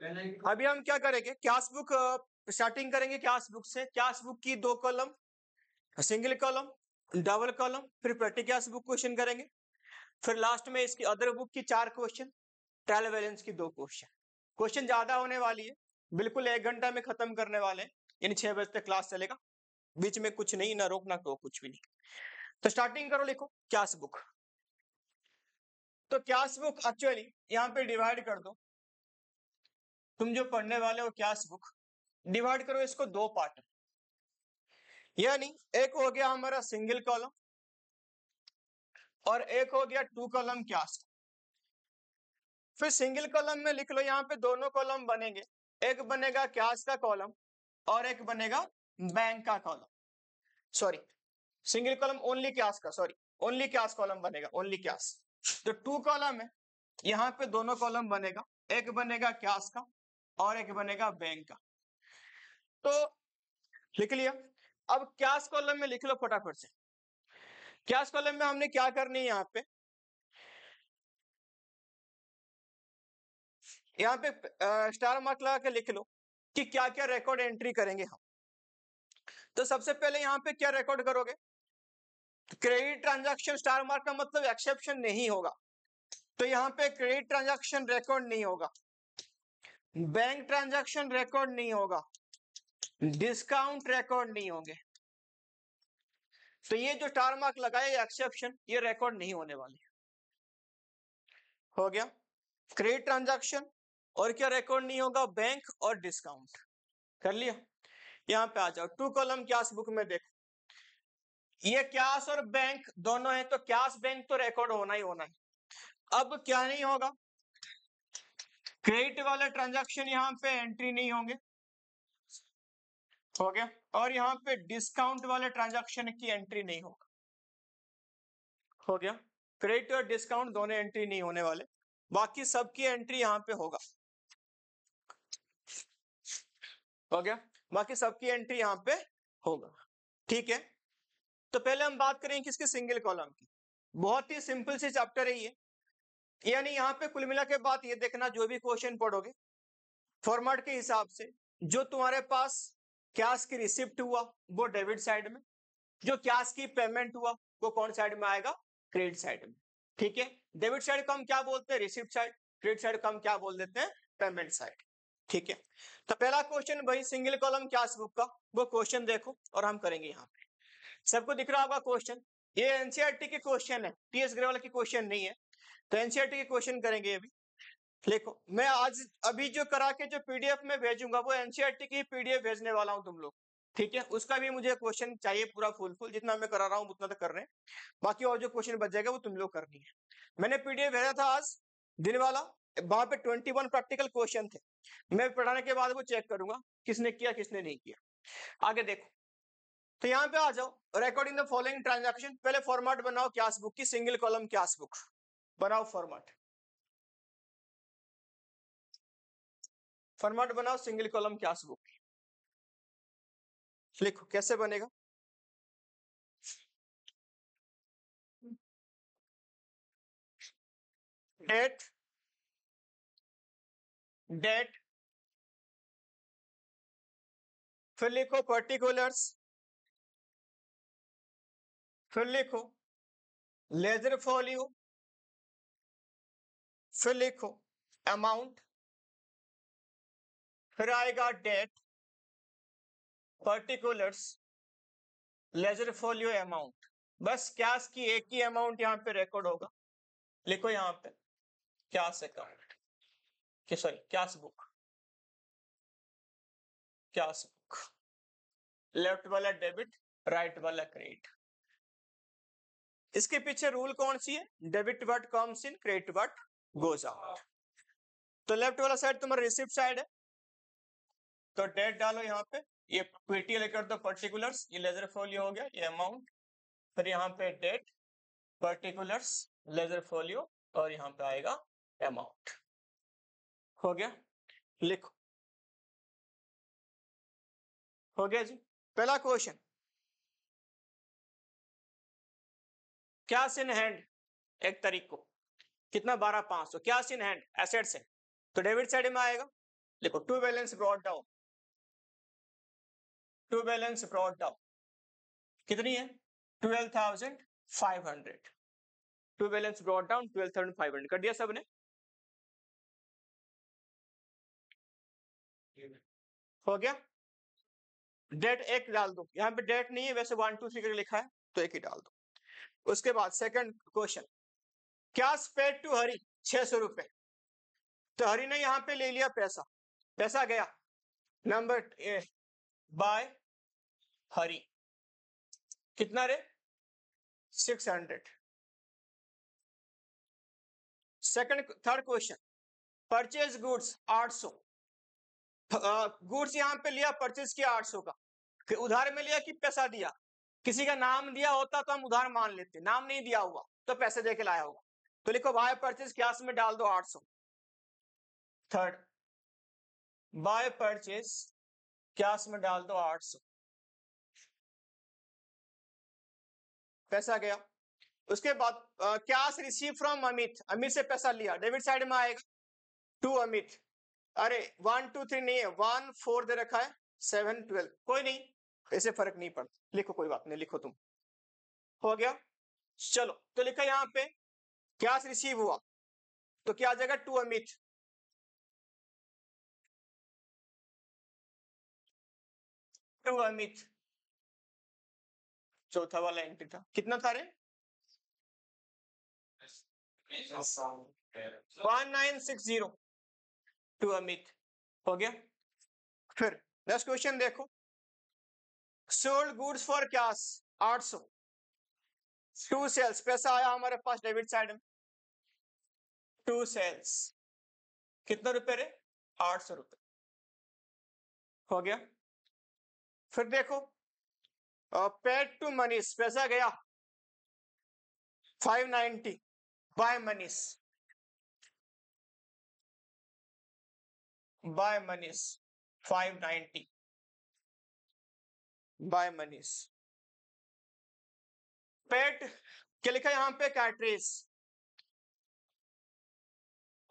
अभी हम क्या करेंगे, कैश बुक स्टार्टिंग करेंगे कैश बुक से। कैश बुक की 2 column, single column, double column, फिर प्रति कैश बुक क्वेश्चन करेंगे, फिर लास्ट में इसकी अदर बुक की 4 क्वेश्चन, ट्रायल बैलेंस की 2 क्वेश्चन। क्वेश्चन ज्यादा होने वाली है, बिल्कुल 1 घंटा में खत्म करने वाले हैं, यानी 6 बजे तक क्लास चलेगा, बीच में कुछ नहीं, ना रोक ना टोक, कुछ भी नहीं। तो स्टार्टिंग करो, लिखो कैश बुक। तो कैश बुक एक्चुअली यहाँ पे डिवाइड कर दो, तुम जो पढ़ने वाले हो कैश बुक, डिवाइड करो इसको 2 पार्ट, यानी एक हो गया हमारा सिंगल कॉलम और एक हो गया 2 कॉलम कैश। फिर सिंगल कॉलम में लिख लो, यहाँ पे दोनों कॉलम बनेंगे, एक बनेगा कैश का कॉलम और एक बनेगा बैंक का column. Sorry, single column only cash का, सॉरी ओनली कैश कॉलम बनेगा, ओनली कैश। तो 2 कॉलम है, यहाँ पे दोनों कॉलम बनेगा, एक बनेगा कैश का और एक बनेगा बैंक का। तो लिख लिया। अब कैश कॉलम में लिख लो फटाफट से। कैश कॉलम में हमने क्या करनी है, यहाँ पे स्टार मार्क लगा के लिख लो कि क्या क्या रिकॉर्ड एंट्री करेंगे हम। तो सबसे पहले यहाँ पे क्या रिकॉर्ड करोगे, क्रेडिट ट्रांजैक्शन, स्टार मार्क का मतलब एक्सेप्शन नहीं होगा, तो यहाँ पे क्रेडिट ट्रांजैक्शन रिकॉर्ड नहीं होगा, बैंक ट्रांजैक्शन रिकॉर्ड नहीं होगा, डिस्काउंट रिकॉर्ड नहीं होंगे। तो ये जो स्टार मार्क लगाए एक्सेप्शन, ये रिकॉर्ड नहीं होने वाले। हो गया क्रेडिट ट्रांजैक्शन, और क्या रिकॉर्ड नहीं होगा, बैंक और डिस्काउंट। कर लिया। यहाँ पे आ जाओ 2 कॉलम कैश बुक में देखो, ये कैश और बैंक दोनों है, तो कैश बैंक तो रिकॉर्ड होना ही होना है। अब क्या नहीं होगा, क्रेडिट वाले ट्रांजैक्शन यहाँ पे एंट्री नहीं होंगे। हो गया। और यहाँ पे डिस्काउंट वाले ट्रांजैक्शन की एंट्री नहीं होगा। हो गया। क्रेडिट और डिस्काउंट दोनों एंट्री नहीं होने वाले, बाकी सबकी एंट्री यहाँ पे होगा। हो गया, बाकी सबकी एंट्री यहाँ पे होगा। ठीक है, तो पहले हम बात करेंगे किसके, सिंगल कॉलम की। बहुत ही सिंपल सी चैप्टर है ये, यानी यहाँ पे कुल मिला के बात ये देखना, जो भी क्वेश्चन पढ़ोगे फॉर्मेट के हिसाब से, जो तुम्हारे पास कैश की रिसिप्ट हुआ वो डेबिट साइड में, जो कैश की पेमेंट हुआ वो कौन साइड में आएगा, क्रेडिट साइड में। ठीक है, डेबिट साइड को हम क्या बोलते हैं, रिसिप्ट साइड, क्रेडिट साइड को हम क्या बोल देते हैं, पेमेंट साइड। ठीक है, तो पहला क्वेश्चन भाई सिंगल कॉलम कैश बुक का, वो क्वेश्चन देखो और हम करेंगे। यहाँ पे सबको दिख रहा होगा क्वेश्चन, ये एनसीईआरटी के क्वेश्चन है, टीएस ग्रेवाल की क्वेश्चन नहीं है, तो एनसीईआरटी के क्वेश्चन करेंगे अभी। देखो मैं आज अभी जो करा के जो पीडीएफ में भेजूंगा वो एनसीईआरटी की पीडीएफ भेजने वाला हूं तुम लोग। ठीक है, उसका भी मुझे क्वेश्चन चाहिए पूरा फुल, जितना मैं करा रहा हूँ उतना तो कर रहे हैं, बाकी और जो क्वेश्चन बच जाएगा वो तुम लोग करनी है। मैंने पीडीएफ भेजा था आज दिन वाला, वहां पे 21 प्रैक्टिकल क्वेश्चन थे, मैं पढ़ाने के बाद वो चेक करूंगा किसने किया किसने नहीं किया। आगे देखो, तो यहाँ पे आ जाओ, रिकॉर्डिंग द फॉलोइंग ट्रांजैक्शन। पहले फॉर्मेट बनाओ कैश बुक की, सिंगल कॉलम कैश बुक बनाओ, फॉर्मेट बनाओ सिंगल कॉलम कैश बुक। लिखो कैसे बनेगा, डेट, डेट, फिर लिखो पर्टिकुलर्स, फिर लिखो लेजर फॉलियो, फिर लिखो अमाउंट, फिर आएगा date, particulars, ledger folio, amount. बस कैश की एक ही अमाउंट यहाँ पे रिकॉर्ड होगा। लिखो यहाँ पे cash account, sorry cash book, cash book, left वाला डेबिट, राइट वाला क्रेडिट। इसके पीछे रूल कौन सी है, debit what comes in, credit what goes out. तो लेफ्ट वाला साइड तुम्हारा रिसिप्ट साइड है, तो डेट डालो यहाँ पे, ये पीटीएल लिख दो, पर्टिकुलर्स, ये लेजर फोलियो हो गया, ये अमाउंट, फिर यहाँ पे डेट, पर्टिकुलर्स, लेजर फोलियो, और यहाँ पे आएगा अमाउंट। हो गया, लिखो। हो गया जी। पहला क्वेश्चन, कैश इन हैंड, 1 तारीख को कितना, 12,500, कैश इन हैंड एसेट्स है, तो डेबिट साइड में आएगा। देखो to balance brought down, to balance brought down कितनी है 12,500, टू बैलेंस ब्रॉट डाउन 12,500 कर दिया सबने। हो गया, डेट एक डाल दो, यहाँ पे डेट नहीं है वैसे 1 2 3 करके लिखा है तो एक ही डाल दो। उसके बाद सेकंड क्वेश्चन, क्या पेड टू हरी 600 रुपए, तो हरी ने यहाँ पे ले लिया पैसा, पैसा गया नंबर बाय हरी, कितना रे 600। Second third question, purchase goods 800, goods यहाँ पे लिया परचेज किया 800 का, फिर उधार में लिया कि पैसा दिया, किसी का नाम दिया होता तो हम उधार मान लेते, नाम नहीं दिया हुआ तो पैसे दे के लाया होगा, तो लिखो बाय परचेज क्लास में डाल दो 800। थर्ड, बाय परचेज क्लास में डाल दो 800, पैसा गया। उसके बाद cash receive from Amit, Amit से पैसा लिया, डेबिट साइड में आएगा टू अमित, अरे 1 2 3 नहीं है 1 4 दे रखा है 7 12, कोई नहीं ऐसे फर्क नहीं पड़ता, लिखो कोई बात नहीं, लिखो तुम। हो गया, चलो तो लिखा यहाँ पे कैश रिसीव हुआ तो क्या आ जाएगा टू अमित, टू अमित, चौथा वाला एंट्री था, कितना था रे 1960 टू अमित। हो गया, फिर नेक्स्ट क्वेश्चन देखो, sold goods for cash 800, to sales, पैसा आया हमारे पास डेबिट साइड में, टू सेल्स कितना रुपए रे 800 रुपए। हो गया, फिर देखो पेड टू मनीष, पैसा गया 590 by Manish, by Manish 590 by Manish. Paid क्या लिखा यहां पे कार्ट्रेज,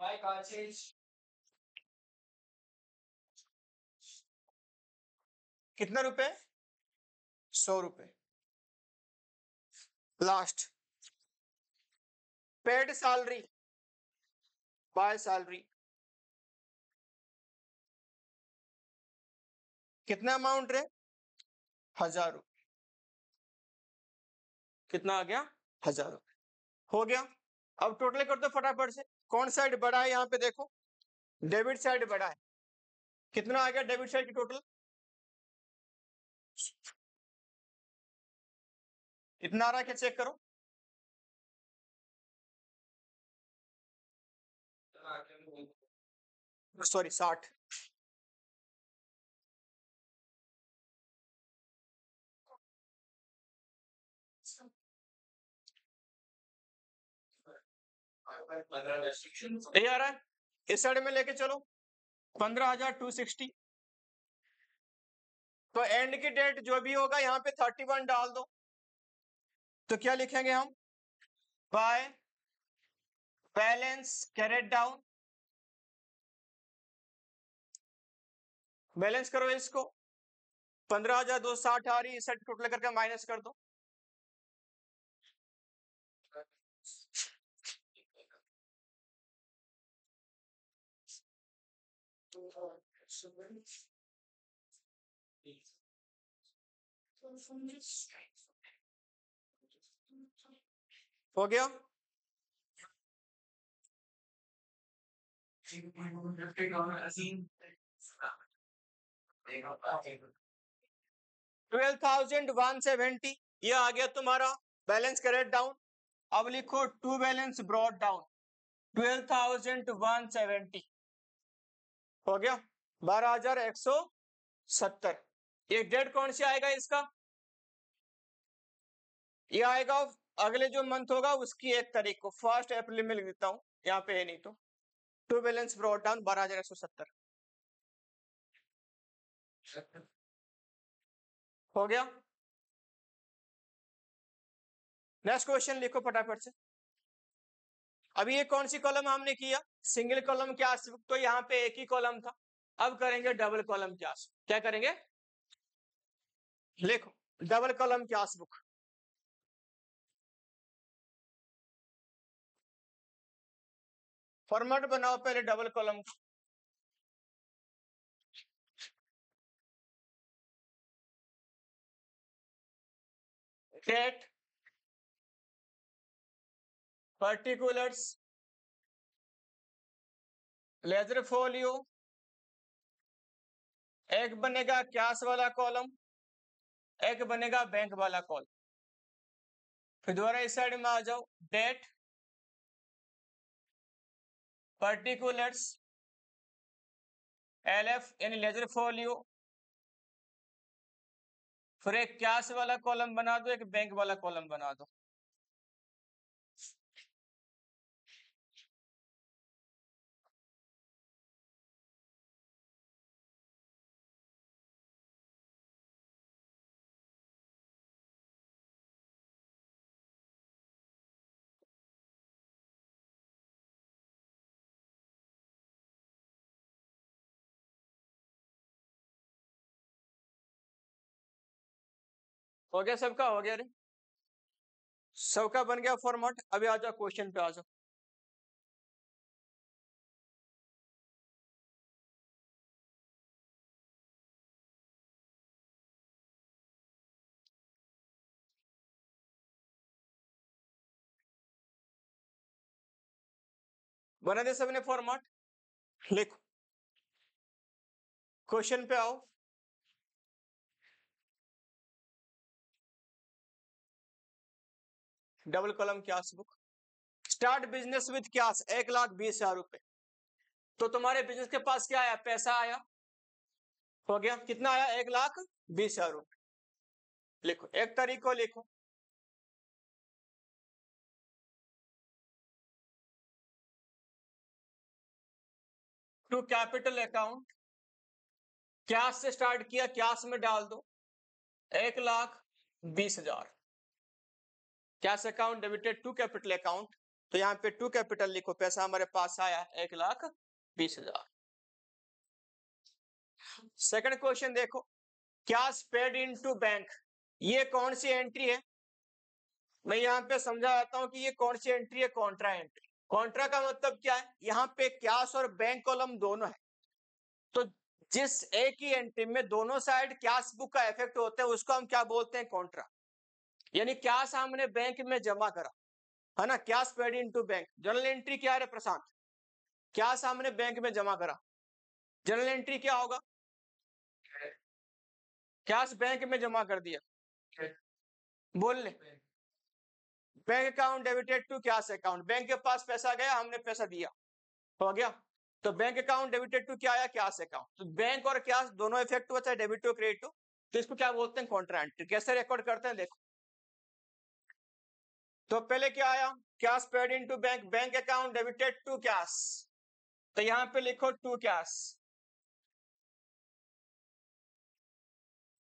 बाय कार्ट्रेज कितना रुपए 100 रुपए। Last, paid salary by salary, कितना अमाउंट रे 1000 रुपए, कितना आ गया 1000 रुपए। हो गया, अब टोटल कर दो फटाफट से, कौन साइड बड़ा है यहाँ पे देखो, डेबिट साइड बड़ा है, कितना आ गया डेबिट साइड की टोटल, इतना आ रहा है क्या चेक करो, सॉरी 60, ये आ रहा है, इस साइड में लेके चलो 15,260, तो एंड की डेट जो भी होगा यहाँ पे 31 डाल दो, तो क्या लिखेंगे हम, by balance carried down, balance करो इसको 15,260 आ रही है, इस साइड टोटल करके माइनस कर दो, हो गया। 12,170 ये आ गया तुम्हारा बैलेंस करेक्ट डाउन। अब लिखो टू बैलेंस ब्रॉड डाउन 12,170 हो गया 12,170। ये डेट कौन सी आएगा इसका, ये आएगा अगले जो मंथ होगा उसकी 1 तारीख को, 1 अप्रैल में लिख देता हूं, यहाँ पे है नहीं तो, टू बैलेंस ब्रॉड डाउन 12,170 हो गया। नेक्स्ट क्वेश्चन लिखो फटाफट से। अभी ये कौन सी कॉलम हमने किया, सिंगल कॉलम क्या, तो यहाँ पे एक ही कॉलम था, अब करेंगे डबल कॉलम क्लास। क्या करेंगे? लिखो double column class book. Format बनाओ पहले double column. Date, particulars, ledger folio, एक बनेगा कैश वाला कॉलम, एक बनेगा बैंक वाला कॉलम। फिर दोबारा इस साइड में आ जाओ, डेट, पर्टिकुलर्स, एलएफ यानी लेजर फोलियो, फिर एक कैश वाला कॉलम बना दो, एक बैंक वाला कॉलम बना दो। हो गया सबका? हो गया रे, सबका बन गया फॉर्मेट। अभी आ जाओ क्वेश्चन पे आ जाओ। बना दे सबने फॉर्मेट? लिखो क्वेश्चन पे आओ। Double column class book. Start business with class 1,20,000 रुपए। तो तुम्हारे बिजनेस के पास क्या आया? पैसा आया। हो गया कितना आया? 1,20,000 रुपए। लिखो एक तारीख को लिखो। टू कैपिटल अकाउंट, कैश से स्टार्ट किया, कैश में डाल दो 1,20,000। Cash account debited to capital account, तो यहाँ पे टू कैपिटल लिखो, पैसा हमारे पास आया 1,20,000। सेकंड क्वेश्चन देखो, कैश पेड इनटू बैंक। ये कौन सी एंट्री है? मैं यहाँ पे समझा आता हूँ कि ये कौन सी एंट्री है? Contra entry. कॉन्ट्रा का मतलब क्या है? यहाँ पे कैश और बैंक कॉलम दोनों है, तो जिस एक ही एंट्री में दोनों साइड कैश बुक का इफेक्ट होता है उसको हम क्या बोलते हैं? कॉन्ट्रा। यानी कैश हमने बैंक में जमा करा, है ना, cash paid into bank. Journal entry क्या है प्रशांत? कैश हमने बैंक में जमा करा। जर्नल एंट्री क्या होगा? कैश बैंक में जमा कर दिया। बोल ले। Bank account debited to cash account, bank के पास पैसा गया, हमने पैसा दिया, हो गया। तो बैंक अकाउंट डेबिटेड टू क्या आया? Cash account. तो बैंक और कैश दोनों इफेक्ट हुआ, चाहे डेबिट हो क्रेडिट हो, तो इसको क्या बोलते हैं? Contra entry. कैसे रिकॉर्ड करते हैं देखो। तो पहले क्या आया? Cash paid into bank, bank account debited to cash, तो यहां पे लिखो टू कैश।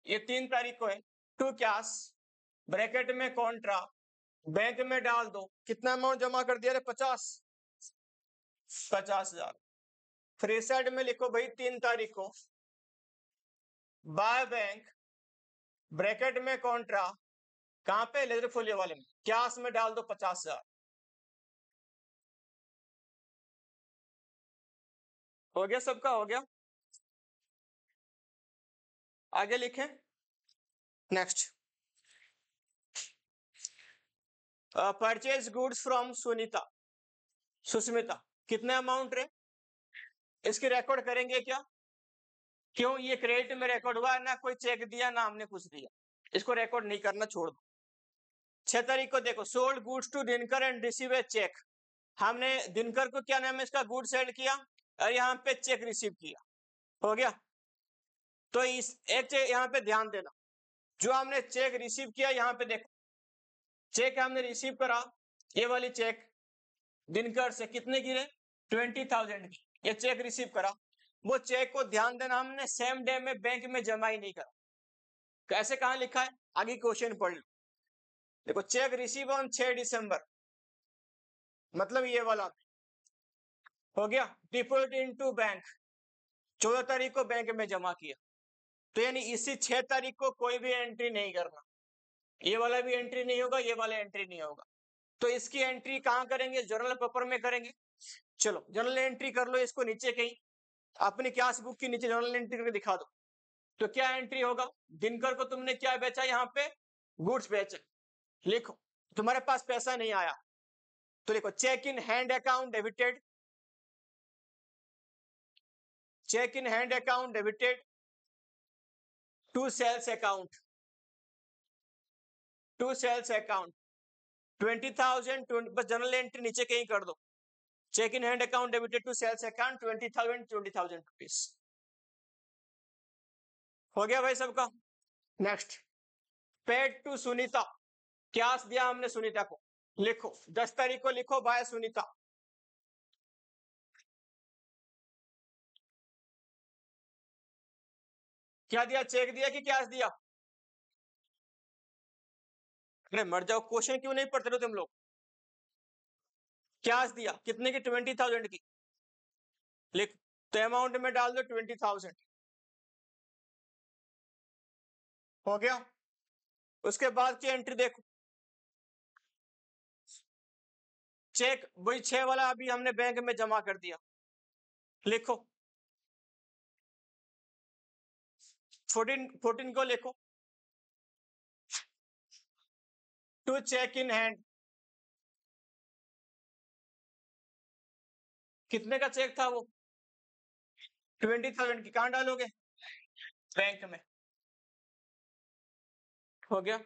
ये 3 तारीख को है। टू कैश, ब्रैकेट में कॉन्ट्रा, बैंक में डाल दो। कितना अमाउंट जमा कर दिया रे? 50,000। फिर इस साइड में लिखो भाई 3 तारीख को बाय बैंक, ब्रैकेट में कॉन्ट्रा, कहां पे? लेजर फोलियो वाले में, कैश में डाल दो 50,000। हो गया सबका? हो गया। आगे लिखें next. Purchase goods from Sunita, Susmita. कितना अमाउंट रे? इसकी रिकॉर्ड करेंगे क्या? क्यों? ये क्रेडिट में रिकॉर्ड हुआ है ना, कोई चेक दिया ना हमने कुछ दिया, इसको रिकॉर्ड नहीं करना, छोड़ दो। 6 तारीख को देखो, sold goods to Dinkar and receive a cheque. हमने दिनकर को क्या नाम है इसका? गुड सेंड किया, और यहाँ पे चेक रिसीव किया। हो गया। तो इस एक चेक यहाँ पे ध्यान देना, जो हमने चेक रिसीव किया, यहाँ पे देखो, चेक हमने रिसीव करा, ये वाली चेक दिनकर से कितने की रे? 20,000 की। ये चेक रिसीव करा, वो चेक को ध्यान देना हमने सेम डे में बैंक में जमा ही नहीं करा। कैसे? कहां लिखा है? आगे क्वेश्चन पढ़ लो। देखो, चेक रिसीव ऑन 6 दिसंबर, मतलब ये वाला। हो गया। डिपॉजिट इनटू बैंक, 14 तारीख को बैंक में जमा किया, तो यानी इसी 6 तारीख को कोई भी एंट्री नहीं करना, ये वाला भी एंट्री नहीं होगा, ये वाला एंट्री नहीं होगा। तो इसकी एंट्री कहाँ करेंगे? जर्नल पेपर में करेंगे। चलो जर्नल एंट्री कर लो इसको नीचे कहीं, अपनी क्लास बुक के नीचे जर्नल एंट्री करके दिखा दो। तो क्या एंट्री होगा? दिनकर को तुमने क्या बेचा? यहाँ पे गुड्स बेचे। लिखो, तुम्हारे पास पैसा नहीं आया तो लिखो cheque in hand account debited, cheque in hand account debited to sales account, to sales account 20,000, बस जनरल एंट्री नीचे कहीं कर दो। Cheque in hand account debited to sales account 20,000, 20,000 rupees. हो गया भाई सबका? नेक्स्ट, पेड टू सुनीता, क्या दिया हमने सुनीता को? लिखो 10 तारीख को लिखो बाय सुनीता। क्या दिया? चेक दिया कि कैश दिया? अरे मर जाओ, क्वेश्चन क्यों नहीं पढ़ते हो तुम लोग? कैश दिया, कितने की? 20,000 की। लिख, तो अमाउंट में डाल दो 20,000। हो गया? उसके बाद की एंट्री देखो, चेक वही 6 वाला अभी हमने बैंक में जमा कर दिया। लिखो 14 को लिखो टू चेक इन हैंड, कितने का चेक था वो? 20,000 की। कहां डालोगे? बैंक में। हो गया?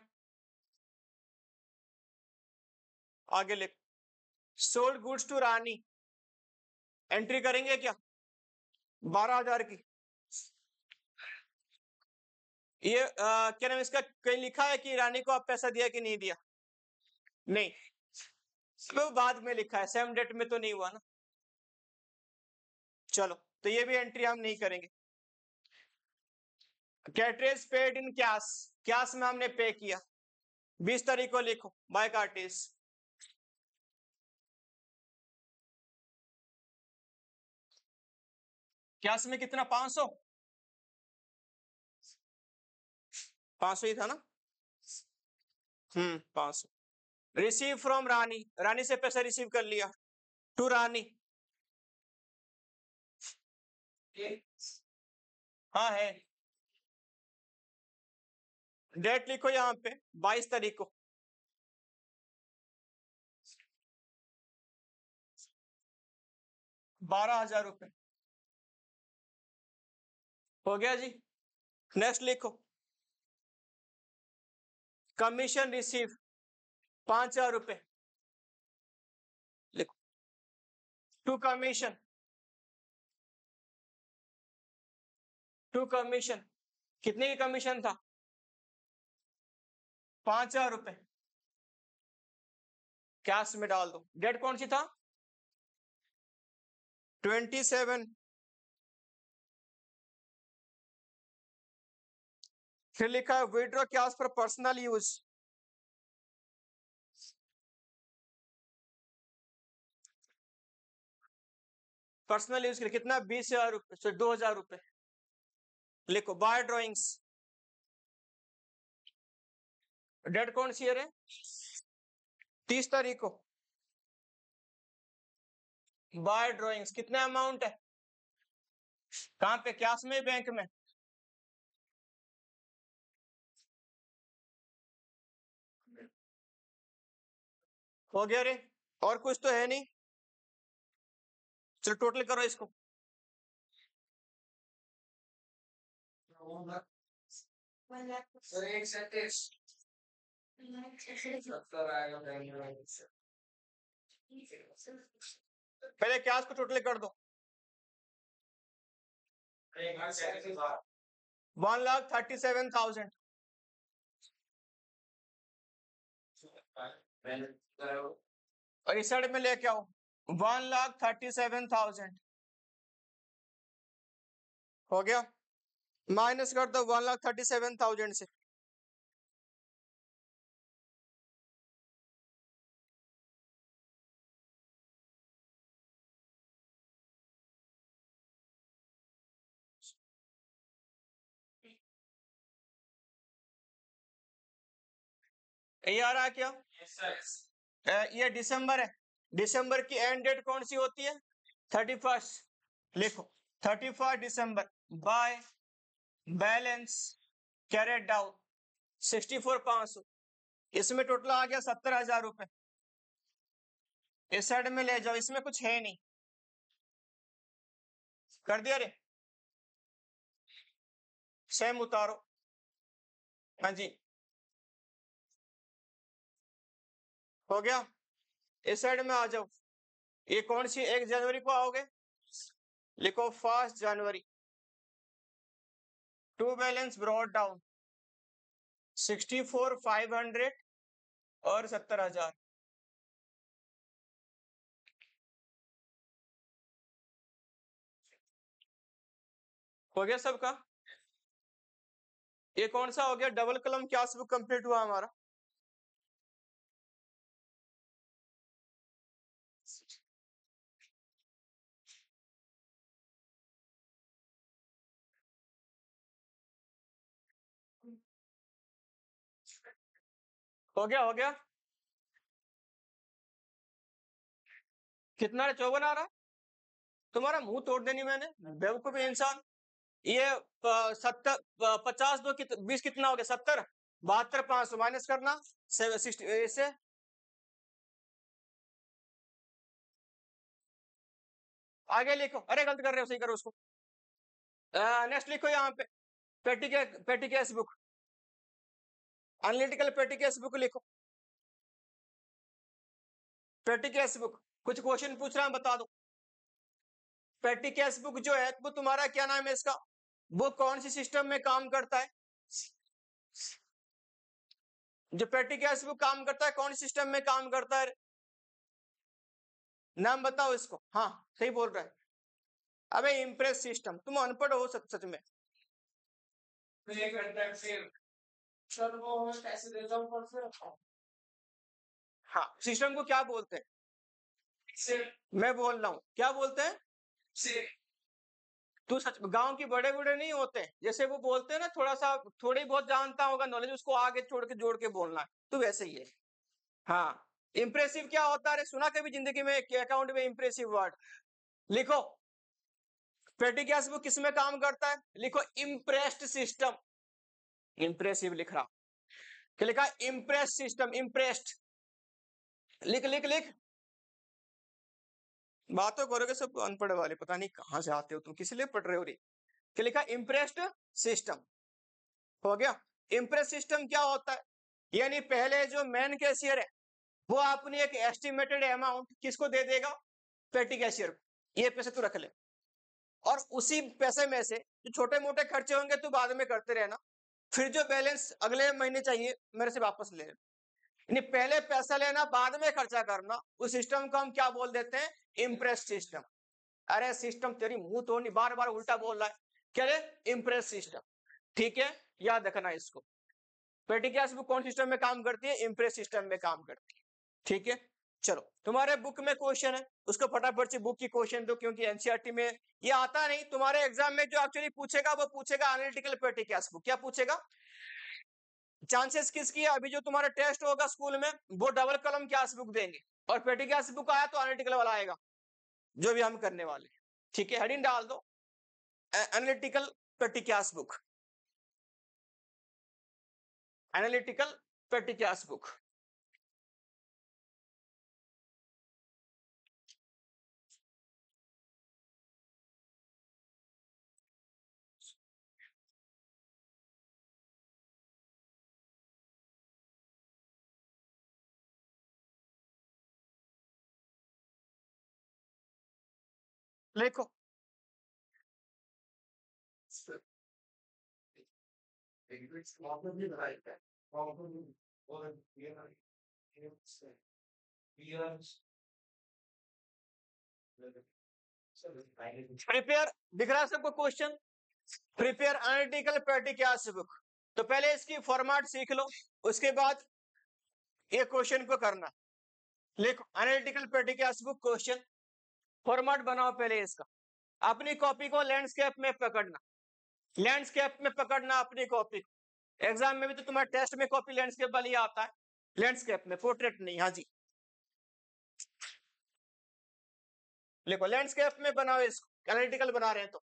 आगे लिख, sold goods to Rani, entry करेंगे क्या? 12,000 की। ये क्या नाम इसका, कहीं लिखा है कि रानी को आप पैसा दिया कि नहीं दिया? नहीं, वो बाद में लिखा है, सेम डेट में तो नहीं हुआ ना। चलो, तो ये भी एंट्री हम नहीं करेंगे। Cartridge paid in cash, cash में हमने पे किया। 20 तारीख को लिखो बाय कार्टेज। कैश में कितना? 500, 500 ही था ना? 500। रिसीव फ्रॉम रानी, रानी से पैसा रिसीव कर लिया टू रानी। हाँ है, डेट लिखो यहाँ पे 22 तारीख को। ₹12,000। हो गया जी? नेक्स्ट लिखो, कमीशन रिसीव ₹5,000। लिखो टू कमीशन, टू कमीशन, कितने की कमीशन था? ₹5,000। कैश में डाल दो। डेट कौन सी था? 27। फिर लिखा है withdraw cash for personal use, personal use के लिए कितना? 20,000, 2,000 रुपए। लिखो बाय ड्रॉइंग्स, डेट कौन सी है रे? 30 तारीख को। बाय ड्रॉइंग्स, कितना अमाउंट है? कहां पे? कैश में, बैंक में? हो गया रे? और कुछ तो है नहीं। चलो टोटल करो इसको। पहले कैश को टोटल कर दो। 1,37,000। और इस साइड में लेके आओ 1,37,000। हो गया? माइनस कर दो 1,37,000 से। ये आ रहा है क्या? ये दिसंबर है। दिसंबर की एंड डेट कौन सी होती है? 31st। लिखो 31 दिसंबर बाय बैलेंस कैरेट डाउन 64,500। इसमें टोटल आ गया 70,000 रुपए। इस साइड में ले जाओ, इसमें कुछ है नहीं। कर दिया रे? सेम उतारो। हाँ जी, हो गया। इस साइड में आ जाओ। ये कौन सी 1 जनवरी को आओगे? लिखो 1 जनवरी। टू बैलेंस ब्रॉड डाउन 64,500 और 70,000। हो गया सबका? ये कौन सा हो गया? डबल कलम क्लास बुक कंप्लीट हुआ हमारा। हो गया, हो गया। कितना 54 आ रहा? तुम्हारा मुंह तोड़ देनी मैंने, बेवकूफ इंसान। ये 70 50 दो 20 कितना हो गया? 70। 72,500 माइनस करना 60 से। आगे लिखो। अरे गलत कर रहे हो, सही करो उसको। नेक्स्ट लिखो यहाँ पे पेटी केस बुक, एनालिटिकल पेटी केस बुक लिखो। पेटी केस बुक कुछ क्वेश्चन पूछ रहा है, बता दो। पेटी केस बुक जो है वो तुम्हारा क्या नाम है इसका? वो कौन सी सिस्टम में काम करता है? जो पेटी केस बुक काम करता है कौन सी सिस्टम में काम करता है? नाम बताओ इसको। हाँ सही बोल रहा है। अबे इम्प्रेस सिस्टम। तुम अनपढ़ हो सच में। हाँ, सिस्टम को क्या बोलते हैं? मैं बोल रहा हूँ, क्या बोलते हैं? तू सच गांव के बड़े बड़े नहीं होते जैसे वो बोलते हैं ना, थोड़ा सा थोड़ी बहुत जानता होगा नॉलेज, उसको आगे छोड़ के जोड़ के बोलना है, तो वैसे ही है। हाँ, इंप्रेसिव क्या होता है? सुना कभी जिंदगी में अकाउंट में इंप्रेसिव वर्ड? लिखो पेटी गैस वो किस में काम करता है? लिखो इम्प्रेस्ड सिस्टम। इंप्रेसिव लिख रहा, क्या लिखा? Impress system, impressed. लिख लिख लिख। बातों करोगे सब अनपढ़ वाले, पता नहीं कहां से आते हो तुम, किस लिए पढ़ रहे हो रे? क्या लिखा? Impressed system. हो गया। इम्प्रेस सिस्टम क्या होता है? यानी पहले जो मेन कैशियर है वो अपनी एक एस्टिमेटेड अमाउंट किसको दे देगा? पेटी कैशियर को। ये पैसे तू रख ले, और उसी पैसे में से जो छोटे मोटे खर्चे होंगे तू बाद में करते रहना, फिर जो बैलेंस अगले महीने चाहिए मेरे से वापस ले। यानी पहले पैसा लेना, बाद में खर्चा करना। उस सिस्टम को हम क्या बोल देते हैं? Impress system. अरे सिस्टम तेरी मुंह तो नहीं, बार बार उल्टा बोल रहा है। क्या रे? Impress system. ठीक है, याद रखना इसको। पेटी गैस बुक कौन सिस्टम में काम करती है? इम्प्रेस सिस्टम में काम करती है। ठीक है, चलो तुम्हारे बुक में क्वेश्चन है, उसको फटाफट से बुक की क्वेश्चन दो, क्योंकि एनसीईआरटी में ये आता नहीं। तुम्हारे एग्जाम में जो एक्चुअली पूछेगा वो पूछेगा एनालिटिकल पेटी गैस बुक। क्या पूछेगा? चांसेस किसकी है? अभी जो तुम्हारा टेस्ट होगा स्कूल में वो डबल कॉलम गैस बुक देंगे, और पेटी गैस बुक आया तो एनालिटिकल वाला आएगा, जो भी हम करने वाले। ठीक है, हेडिंग डाल दो एनालिटिकल पेटी गैस बुक, एनालिटिकल पेटी गैस बुक। लिखो प्रिपेयर, दिख रहा है सबको क्वेश्चन? प्रिपेयर एनालिटिकल पेटी गैस बुक। तो पहले इसकी फॉर्मेट सीख लो, उसके बाद ये क्वेश्चन को करना। लिखो एनालिटिकल पेटी गैस बुक क्वेश्चन, फॉर्मेट बनाओ पहले इसका। अपनी कॉपी को लैंडस्केप में पकड़ना, लैंडस्केप में पकड़ना अपनी कॉपी को। एग्जाम में भी तो तुम्हारे टेस्ट में कॉपी लैंडस्केप वाली आता है। लैंडस्केप में, पोर्ट्रेट नहीं। हाँ जी, लिखो लैंडस्केप में बनाओ, इसको एनालिटिकल बना रहे हैं तो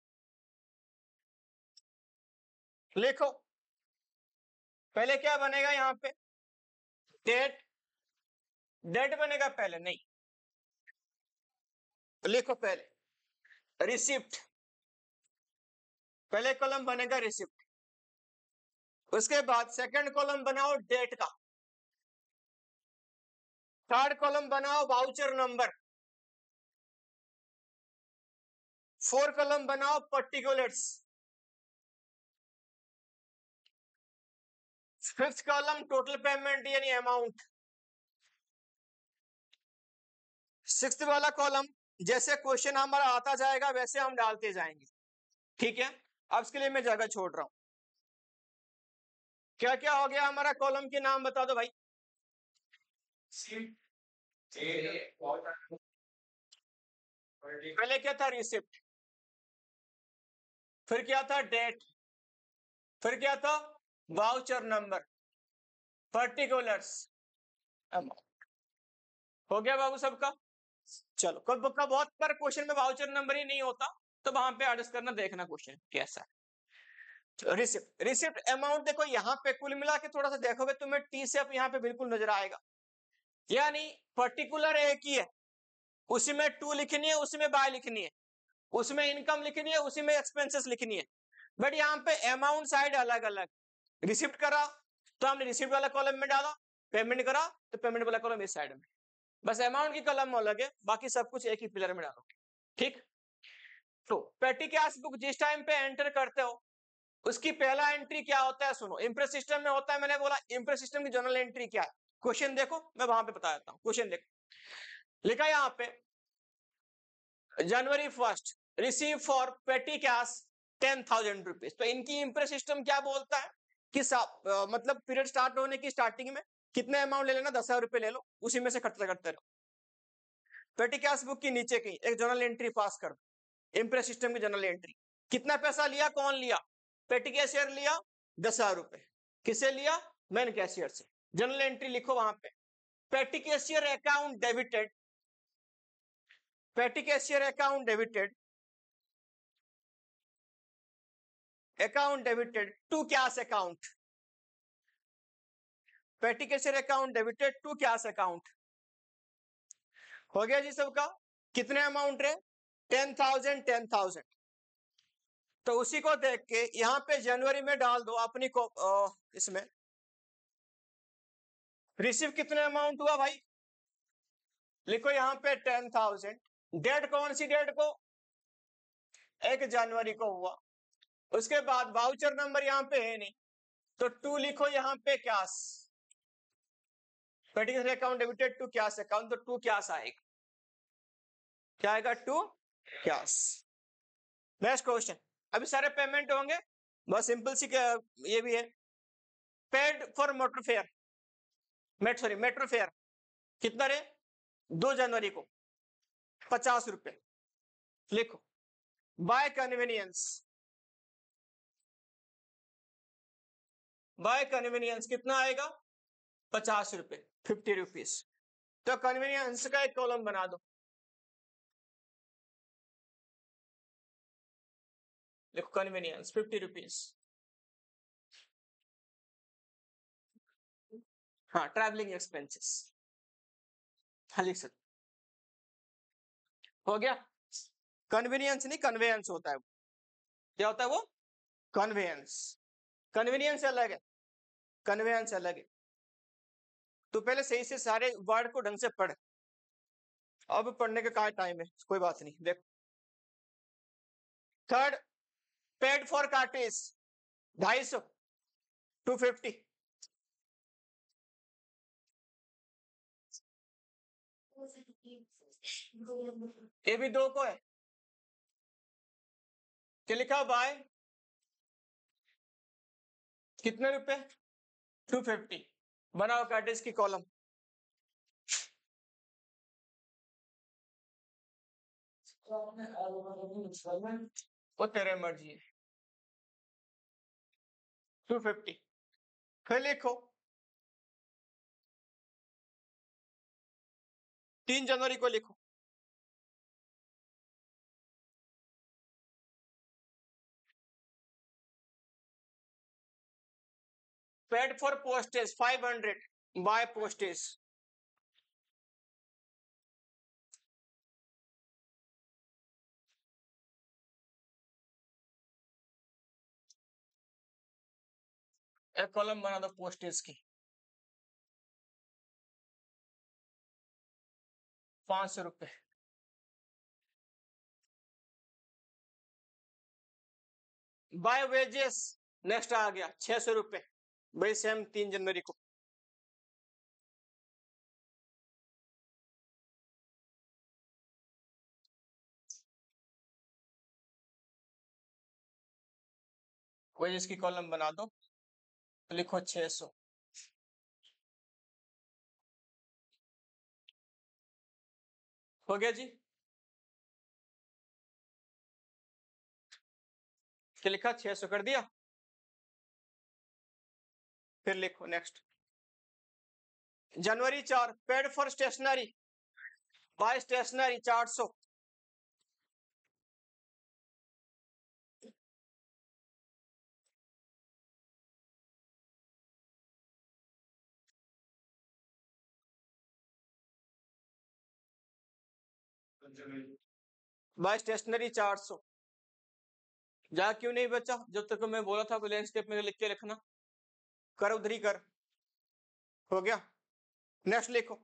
लिखो। पहले क्या बनेगा यहाँ पे, डेट, डेट बनेगा पहले, नहीं तो लिखो पहले रिसिप्ट, पहले कॉलम बनेगा रिसिप्ट, उसके बाद सेकंड कॉलम बनाओ डेट का, थर्ड कॉलम बनाओ वाउचर नंबर, फोर्थ कॉलम बनाओ particulars, fifth column total payment यानी अमाउंट, सिक्स्थ वाला कॉलम जैसे क्वेश्चन हमारा आता जाएगा वैसे हम डालते जाएंगे, ठीक है। अब इसके लिए मैं जगह छोड़ रहा हूं। क्या क्या हो गया हमारा, कॉलम के नाम बता दो भाई। पहले क्या था, रिसिप्ट, फिर क्या था डेट, फिर क्या था वाउचर नंबर, पर्टिकुलर्स, अमाउंट। हो गया बाबू सबका। चलो कब का बहुत पर क्वेश्चन में वाउचर नंबर ही नहीं होता तो वहां पे एडजस्ट करना, देखना क्वेश्चन कैसा है। रिसिप्ट, रिसिप्ट अमाउंट देखो यहाँ पे कुल मिला के थोड़ा सा देखोगे तुम्हें टी से यहाँ पे बिल्कुल नजर आएगा, यानी पर्टिकुलर एक ही है, उसी में टू लिखनी है, उसी में बाय लिखनी है, उसमें इनकम लिखनी है, उसी में एक्सपेंसेस लिखनी है, बट यहाँ पे अमाउंट साइड अलग अलग। रिसिप्ट करा तो हमने रिसिप्ट वाला कॉलम में डाला, पेमेंट करा तो पेमेंट वाला कॉलम इस साइड में, बस अमाउंट की कॉलम अलग है, बाकी सब कुछ एक ही पिलर में डालो, ठीक। तो पेटी कैश बुक जिस टाइम पे एंटर करते हो उसकी पहला एंट्री क्या होता है, सुनो इम्प्रेस सिस्टम में होता है, मैंने बोला इम्प्रेस सिस्टम की जनरल एंट्री क्या है, क्वेश्चन देखो मैं वहां पे बता देता हूँ, क्वेश्चन देखो लिखा यहाँ पे जनवरी 1 रिसीव फॉर पेटी कैश 10,000 रुपीज। तो इनकी इम्प्रेस सिस्टम क्या बोलता है कि मतलब पीरियड स्टार्ट होने की स्टार्टिंग में कितने अमाउंट ले लेना, 10,000 रुपए ले लो, उसी में से खर्चा करते रहो। पेटी कैश बुक की नीचे की एक जनरल एंट्री पास कर दो, इम्प्रेस सिस्टम की जनरल एंट्री, कितना पैसा लिया, कौन लिया, पेटी कैशियर लिया 10,000 रुपए, किसे लिया, मैन कैशियर से, जनरल एंट्री लिखो वहां पे, petty cashier account debited, petty cashier account debited, account debited to cash account, petty cashier account debited to cash account. हो गया जी सबका, कितने अमाउंट है 10,000 10,000। तो उसी को देख के यहाँ पे जनवरी में डाल दो अपनी को इसमें रिसीव कितने अमाउंट हुआ भाई, लिखो यहाँ पे 10,000, डेट कौन सी डेट को, 1 जनवरी को हुआ, उसके बाद वाउचर नंबर यहाँ पे है नहीं तो 2 लिखो यहाँ पे cash, particular account debited to cash account, तो 2 कैश आएगा, क्या आएगा 2 कैश। नेक्स्ट क्वेश्चन, अभी सारे पेमेंट होंगे, बस सिंपल सी ये भी है, paid for motor fair, metro fair कितना रे, 2 जनवरी को 50 रुपए, लिखो बाय कन्वीनियंस, बाय कन्वीनियंस कितना आएगा 50 रुपए, 50 रुपीज। तो कन्वीनियंस का एक कॉलम बना दो, लिखो कन्वीनियंस 50 रुपीज, हाँ ट्रैवलिंग एक्सपेंसेस, हाँ लिख सकते, हो गया। कन्वीनियंस नहीं कन्वेयंस होता है, क्या होता है वो, कन्वेयंस, कन्वीनियंस अलग है, कन्वेयंस अलग है। तो पहले सही से सारे वर्ड को ढंग से पढ़, अब पढ़ने का क्या टाइम है, कोई बात नहीं, देखो थर्ड, पेड फॉर कार्टेज 250, 250, ये भी 2 को है, क्या लिखा बाय कितने रुपए 250, बनाओ कार्टेज की कॉलम, वो तेरे मर्जी है, 250, फिर लिखो 3 जनवरी को लिखो। Paid for postage 500 by postage. एक कॉलम बना दो पोस्टेज की, 500 रुपए। बाय वेजेस नेक्स्ट आ गया 600 रुपए, भाई सेम 3 जनवरी को। वेजेस की कॉलम बना दो, लिखो 600। हो गया जी, क्या लिखा? 600 कर दिया। फिर लिखो नेक्स्ट। जनवरी 4 paid for stationery by stationery 400। By stationery 400। जा क्यों नहीं बचा? जब तक मैं बोला था लेंस टेप में लिख के लिखना, कर उधर ही कर। हो गया, नेक्स्ट लिखो।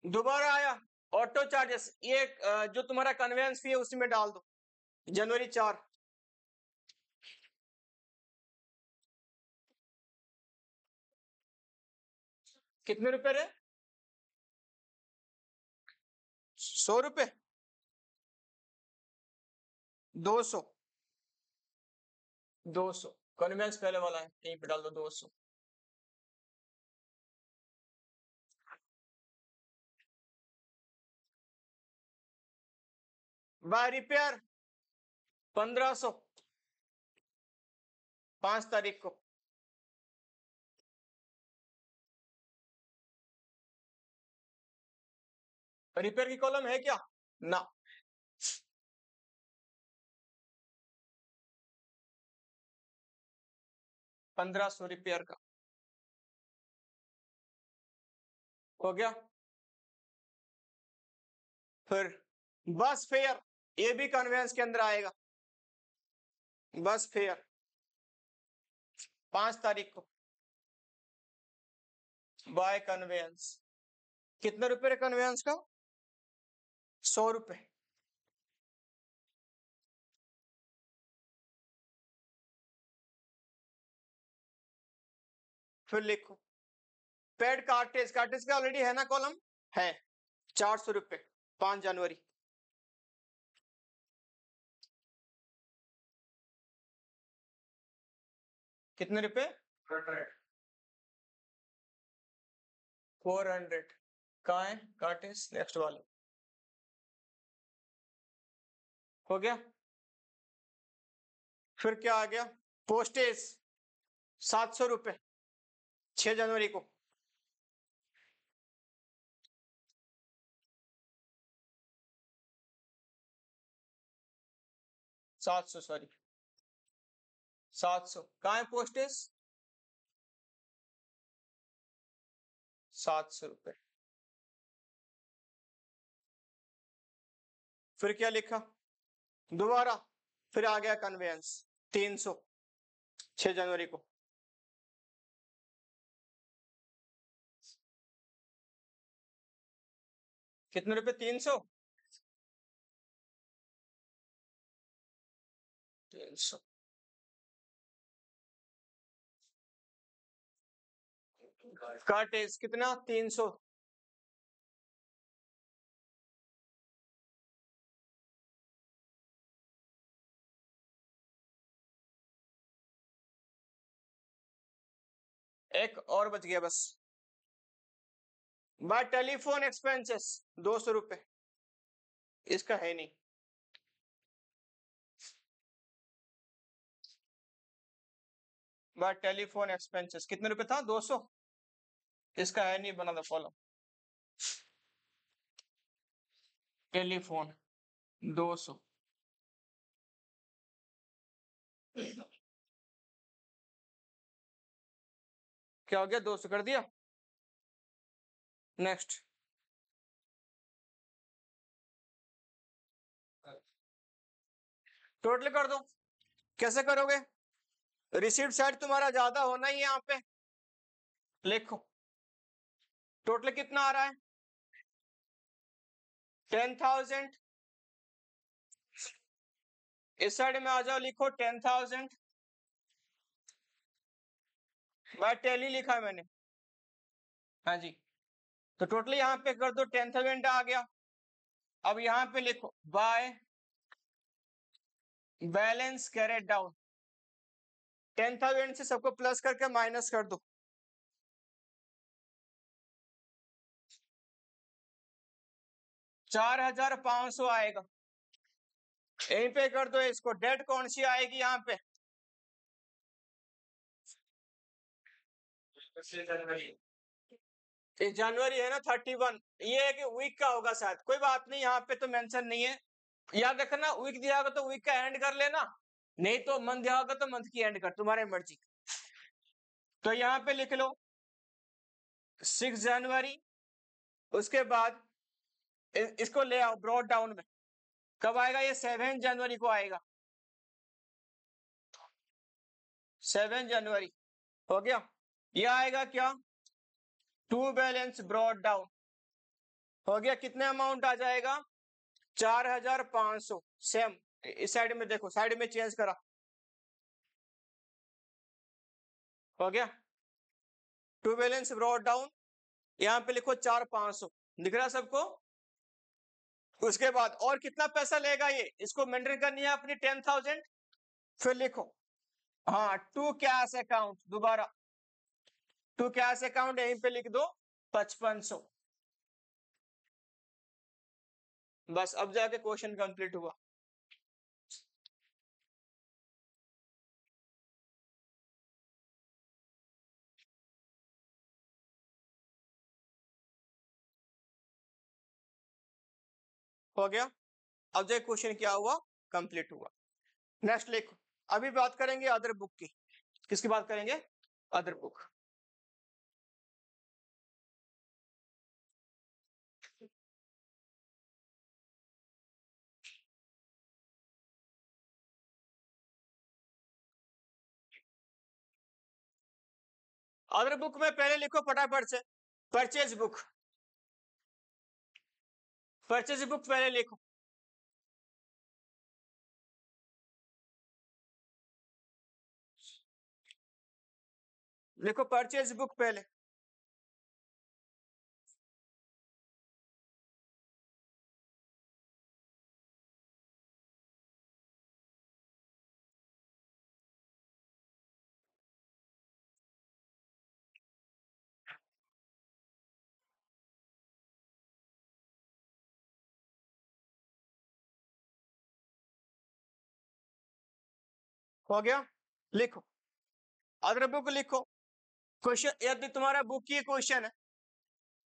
दोबारा आया ऑटो चार्जेस, ये जो तुम्हारा कन्वेंस फी है उसी में डाल दो। जनवरी 4 कितने रुपए रहे? 100 रुपए, 200। 200 कन्वेंस पहले वाला है, यहीं पे डाल दो 200। बाय रिपेयर 1500, 5 तारीख को। रिपेयर की कॉलम है क्या? ना। 1500 रिपेयर का हो गया। फिर बस फेयर, ये भी कन्वेंस के अंदर आएगा। बस फेयर 5 तारीख को बाय कन्वेंस। कितने रुपए कन्वेंस का? 100 रुपए। फिर लिखो पेड कार्टेज, कार्टेज का ऑलरेडी है ना कॉलम, है 400 रुपए 5 जनवरी। कितने रुपए? 400। कहाँ है कार्टेज? नेक्स्ट वाले। हो गया। फिर क्या आ गया? पोस्टेज 700 रुपए 6 जनवरी को। 700, सॉरी 700। कहाँ है पोस्टेज? 700 रुपए। फिर क्या लिखा दोबारा? फिर आ गया कन्वेंस 300 6 जनवरी को। कितने रुपए? 300। 300 कार्टेज कितना? 300। एक और बच गया बस। बाय टेलीफोन एक्सपेंसेस 200 रुपए, इसका है नहीं। बाय टेलीफोन एक्सपेंसेस कितने रुपए था? 200, इसका है नहीं बना था कॉलम। टेलीफोन 200। क्या हो गया, 200 कर दिया। नेक्स्ट, टोटल कर दो। कैसे करोगे, रिसीव्ड साइड तुम्हारा ज्यादा होना ही है यहाँ पे। लिखो टोटल कितना आ रहा है, 10,000। इस साइड में आ जाओ, लिखो 10,000। बाय टेली लिखा है मैंने, हाँ जी। तो टोटल यहाँ पे कर दो, 10,000 आ गया। अब यहाँ पे लिखो बाय बैलेंस कैरेट डाउन। 10,000 से सबको प्लस करके माइनस कर दो। 4,500 आएगा। यहीं पे कर दो इसको। डेट कौन सी आएगी यहाँ पे, जनवरी है ना, 31। ये है कि वीक का होगा शायद, कोई बात नहीं, यहाँ पे तो मेंशन नहीं है। याद रखना, वीक दिया होगा तो वीक का एंड कर लेना, नहीं तो मंथ दिया होगा तो मंथ की एंड कर, तुम्हारी मर्जी। तो यहाँ पे लिख लो 6 जनवरी। उसके बाद इसको ले आओ ब्रॉड डाउन में। कब आएगा ये, 7 जनवरी को आएगा। 7 जनवरी हो गया। ये आएगा क्या, टू बैलेंस ब्रॉड डाउन हो गया। कितने अमाउंट आ जाएगा, 4,500। सेम इस साइड में देखो, साइड में चेंज करा, हो गया। टू बैलेंस ब्रॉड डाउन, यहाँ पे लिखो 4,500, दिख रहा है सबको। उसके बाद और कितना पैसा लेगा ये, इसको मेंटेन करनी है अपनी 10,000। फिर लिखो हाँ टू कैश अकाउंट, दोबारा टू कैश अकाउंट यहीं पे लिख दो 5,500। बस अब जाके क्वेश्चन कंप्लीट हुआ। हो गया। अब जो क्वेश्चन क्या हुआ, कंप्लीट हुआ। नेक्स्ट लिखो। अभी बात करेंगे अदर बुक की। किसकी बात करेंगे, अदर बुक। अदर बुक में पहले लिखो फटाफट से, परचेज बुक। परचेज बुक पहले लिखो। लिखो परचेज बुक पहले। हो गया, लिखो अदर बुक लिखो। क्वेश्चन, यदि तुम्हारा बुक की क्वेश्चन है,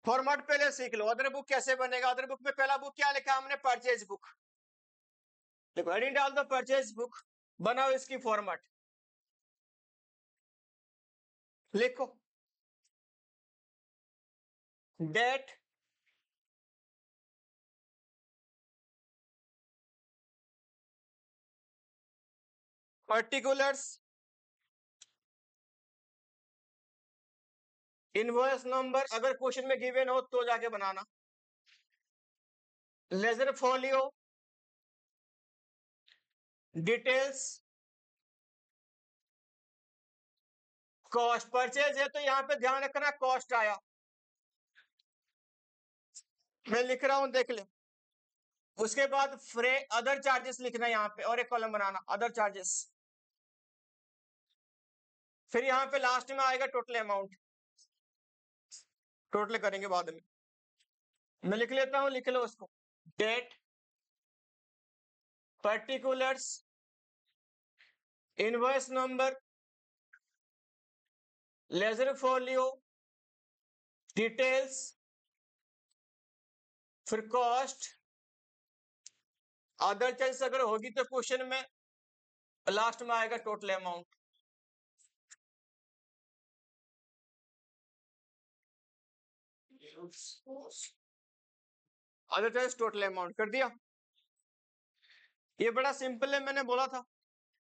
फॉर्मेट पहले सीख लो। अदर बुक कैसे बनेगा, अदर बुक में पहला बुक क्या लिखा हमने, परचेज बुक। देखो हेडिंग डाल दो परचेज बुक, बनाओ इसकी फॉर्मेट। लिखो डेट, पर्टिकुलर्स, इनवॉइस नंबर, अगर क्वेश्चन में गिवन हो तो जाके बनाना, ledger folio, details, cost. Purchase है तो यहाँ पे ध्यान रखना कॉस्ट आया, मैं लिख रहा हूं देख ले। उसके बाद फ्रे अदर चार्जेस लिखना यहाँ पे, और एक कॉलम बनाना अदर चार्जेस। फिर यहाँ पे लास्ट में आएगा टोटल अमाउंट, टोटल करेंगे बाद में। मैं लिख लेता हूं, लिख लो उसको। Date, particulars, invoice number, ledger folio, details, फिर कॉस्ट, अदर चार्जेस अगर होगी तो क्वेश्चन में लास्ट में आएगा total amount. Other charges total amount कर दिया। ये बड़ा सिंपल है, मैंने बोला था।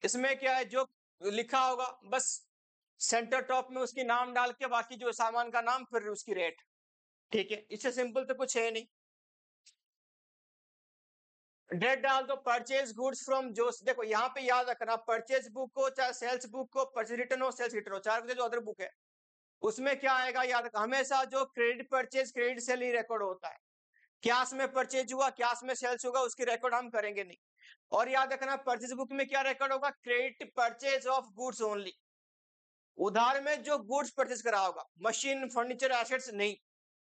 इसमें क्या है, जो लिखा होगा बस सेंटर टॉप में उसकी नाम डाल के बाकी जो सामान का नाम फिर उसकी रेट। ठीक है, इससे सिंपल तो कुछ है नहीं। डेट डाल दो, परचेज गुड्स फ्रॉम जो, देखो यहाँ पे याद रखना, परचेज बुक हो चाहे सेल्स बुक हो, परचेज रिटर्न हो सेल्स रिटर्न हो, चार जो अदर बुक है उसमें क्या आएगा याद रखना, हमेशा जो क्रेडिट परचेज क्रेडिट सेल ही रिकॉर्ड होता है। क्यास में परचेज हुआ क्यास में सेल्स होगा उसकी रिकॉर्ड हम करेंगे नहीं। और याद रखना परचेज बुक में क्या रिकॉर्ड होगा, credit purchase of goods only. उधार में जो गुड्स परचेज करा होगा, मशीन फर्नीचर एसेट्स नहीं,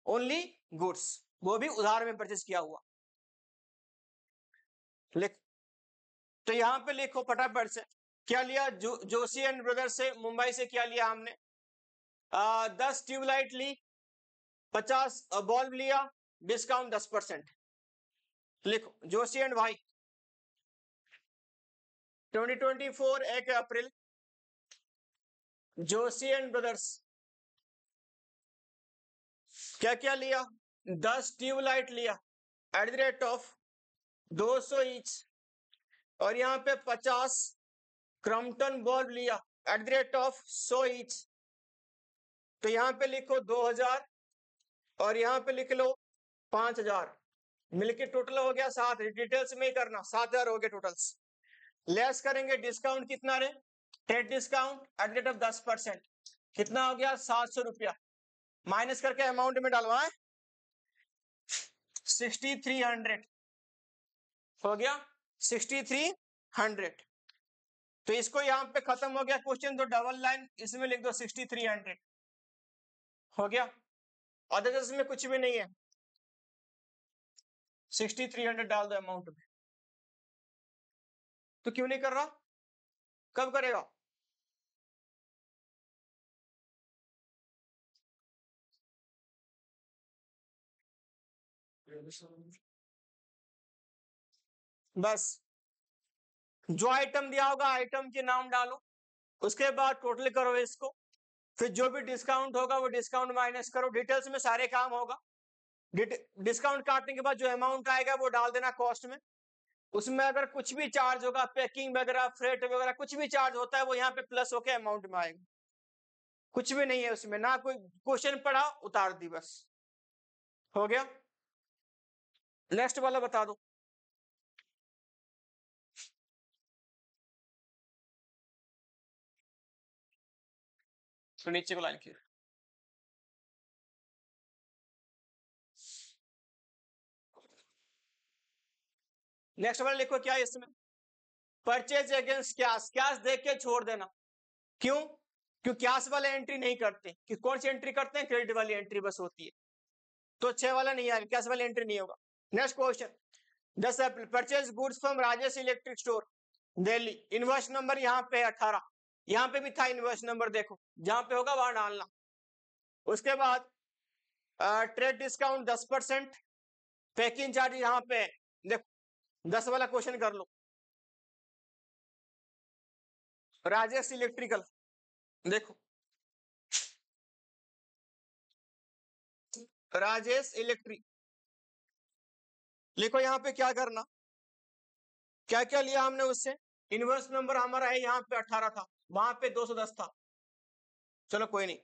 ओनली गुड्स, वो भी उधार में परचेज किया हुआ। लिख, तो यहां पे लिखो फटाफट से, क्या लिया, जोशी एंड ब्रदर से मुंबई से क्या लिया हमने, 10 ट्यूबलाइट ली, 50 बल्ब लिया, डिस्काउंट 10%। लिखो जोशी एंड भाई, 2024 1 अप्रैल, जोशी एंड ब्रदर्स क्या क्या लिया, 10 ट्यूबलाइट लिया at the rate of 200 each, और यहाँ पे 50 क्रम्पटन बल्ब लिया at the rate of 100 each. तो यहाँ पे लिखो 2000 और यहाँ पे लिख लो 5000, मिलके टोटल हो गया 7, डिटेल्स में ही करना, 7000 हो गए टोटल्स। लेस करेंगे डिस्काउंट कितना रे, trade discount at the rate of 10%, कितना हो गया 700 रुपया, माइनस करके अमाउंट में डलवाए 6300 हो गया 6300। तो इसको यहाँ पे खत्म हो गया क्वेश्चन, तो डबल लाइन इसमें लिख दो 6300 हो गया। अदरवाइज में कुछ भी नहीं है, 6300 डाल दो अमाउंट में। तो क्यों नहीं कर रहा, कब करेगा, बस जो आइटम दिया होगा आइटम के नाम डालो, उसके बाद टोटल करो इसको, फिर जो भी डिस्काउंट होगा वो डिस्काउंट माइनस करो, डिटेल्स में सारे काम होगा। डिस्काउंट काटने के बाद जो अमाउंट आएगा वो डाल देना कॉस्ट में। उसमें अगर कुछ भी चार्ज होगा, पैकिंग वगैरह फ्रेट वगैरह कुछ भी चार्ज होता है वो यहाँ पे प्लस होके अमाउंट में आएगा। कुछ भी नहीं है उसमें, ना कोई क्वेश्चन पढ़ा उतार दी, बस हो गया। नेक्स्ट वाला बता दो, तो नीचे को लाइन की नेक्स्ट वाला लिखो, क्या है इसमें, परचेज अगेंस्ट कैश, कैश देख के छोड़ देना। क्यों, क्यों कैश वाले एंट्री नहीं करते, कि कौन सी एंट्री करते हैं, क्रेडिट वाली एंट्री बस होती है, तो 6 वाला नहीं आएगा, कैश वाली एंट्री नहीं होगा। Next question, 10 April purchase goods from Rajesh electric store Delhi, invoice number यहाँ पे है 18, यहाँ पे भी था इनवॉइस नंबर, देखो जहां पे होगा वहां डालना। उसके बाद ट्रेड डिस्काउंट 10%, पैकिंग चार्ज यहाँ पे है, देखो 10 वाला क्वेश्चन कर लो, राजेश इलेक्ट्रिकल, देखो राजेश इलेक्ट्रिक, लिखो यहाँ पे क्या करना, क्या क्या लिया हमने उससे, इनवर्स नंबर हमारा है यहाँ पे 18 था, वहां पे 210 था, चलो कोई नहीं।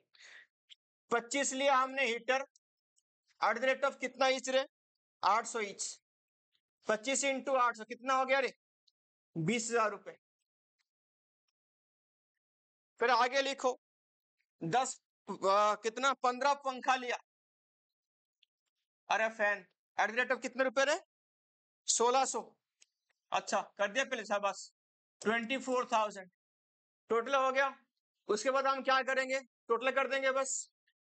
25 लिया हमने heater at the rate of कितना ईच रे, 800 ईच, 25 इंटू 800 कितना हो गया रे, 20,000 रुपए। फिर आगे लिखो 10 कितना 15 पंखा लिया, अरे fan at the rate of कितने रुपए रे, 1600, अच्छा कर दिया पहले शाबाश, 24,000 टोटल हो गया। उसके बाद हम क्या करेंगे, टोटल कर देंगे बस,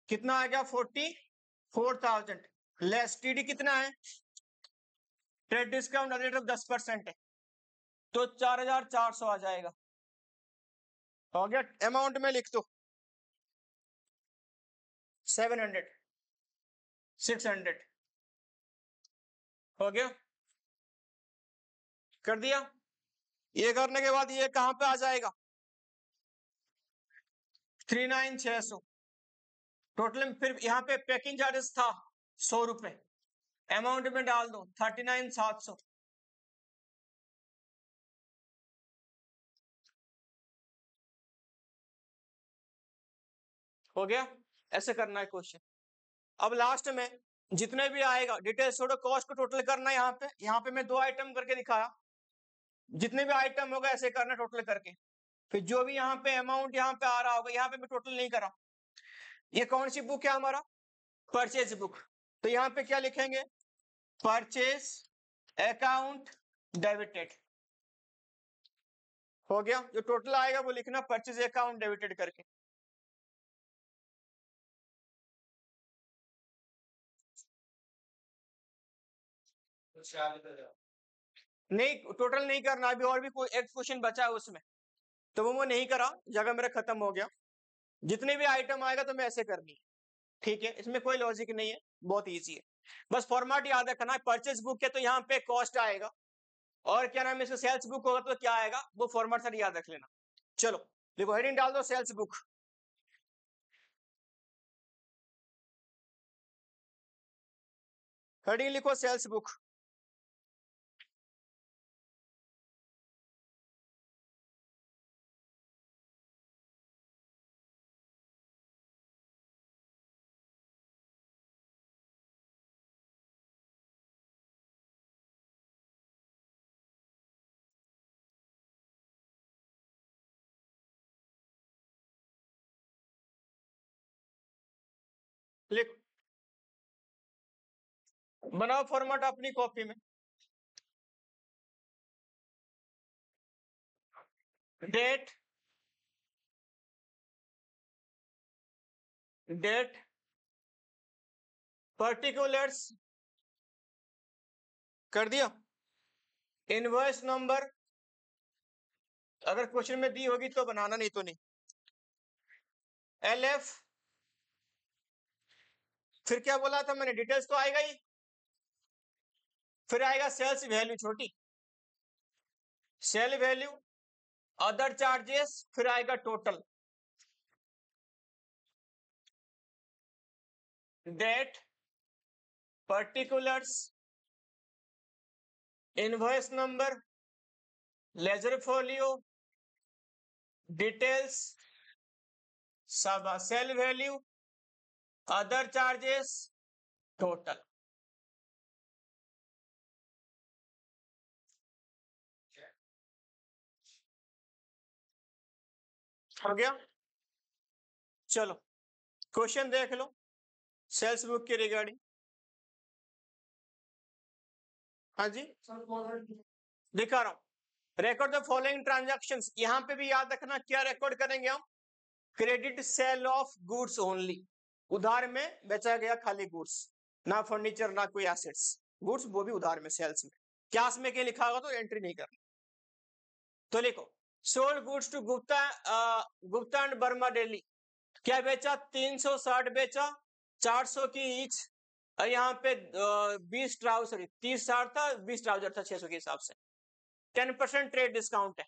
कितना आ गया 44,000, लेस टीडी कितना है, ट्रेड डिस्काउंट रेट ऑफ 10% है, तो 4,400 आ जाएगा। हो गया, अमाउंट में लिख दो 700 600 हो गया, कर दिया। ये करने के बाद ये कहां पे आ जाएगा, 39,600 टोटल। फिर यहाँ पे पैकिंग चार्जेस था 100 रुपए, अमाउंट में डाल दो 39,700। हो गया, ऐसे करना है क्वेश्चन। अब लास्ट में जितने भी आएगा डिटेल्स छोड़ो, कॉस्ट को टोटल करना है। यहाँ पे मैं 2 आइटम करके दिखाया, जितने भी आइटम होगा ऐसे करना टोटल करके। फिर जो भी यहाँ पे अमाउंट यहाँ पे आ रहा होगा, यहाँ पे मैं टोटल नहीं करा। ये कौन सी बुक है हमारा, परचेज बुक। तो यहाँ पे क्या लिखेंगे, परचेज अकाउंट डेबिटेड। हो गया, जो टोटल आएगा वो लिखना परचेज अकाउंट डेबिटेड करके। नहीं, टोटल नहीं करना, अभी और भी कोई एक क्वेश्चन बचा है उसमें, तो वो नहीं करा, जगह मेरा खत्म हो गया। जितने भी आइटम आएगा तो मैं ऐसे करनी है, ठीक है। इसमें कोई लॉजिक नहीं है, बहुत इजी है। बस फॉर्मेट याद रखना है, परचेज बुक है तो यहाँ पे कॉस्ट आएगा, और क्या नाम है इसका, सेल्स बुक होगा तो क्या आएगा, वो फॉर्मेट सर याद रख लेना। चलो देखो, हेडिंग डाल दो सेल्स बुक। हेडिंग लिखो सेल्स बुक। लिख, बनाओ फॉर्मेट अपनी कॉपी में। डेट, डेट, पर्टिकुलर्स, कर दिया। इनवॉइस नंबर, अगर क्वेश्चन में दी होगी तो बनाना, नहीं तो नहीं। LF, फिर क्या बोला था मैंने, डिटेल्स तो आएगा ही। फिर आएगा सेल्स वैल्यू छोटी, सेल वैल्यू, अदर चार्जेस, फिर आएगा total. Date, particulars, invoice number, ledger folio, details, सब, sale value, other charges, total. हो गया, चलो क्वेश्चन देख लो सेल्स बुक के रिगार्डिंग। हाँ जी, दिखा रहा हूं। रिकॉर्ड द फॉलोइंग ट्रांजैक्शंस, यहां पे भी याद रखना क्या रिकॉर्ड करेंगे हम, credit sale of goods only, उधार में बेचा गया खाली गुड्स, ना फर्नीचर ना कोई एसेट्स, गुड्स वो भी उधार में, सेल्स में। क्लास में क्या लिखा होगा तो एंट्री नहीं करनी। तो लिखो, sold goods to Gupta, Gupta and Barma डेली, क्या बेचा, 360 बेचा, 400 की ईच। और यहाँ पे 20 ट्राउजर, सॉरी 30 साठ था, 20 ट्राउजर था 600 के हिसाब से। 10% ट्रेड डिस्काउंट है।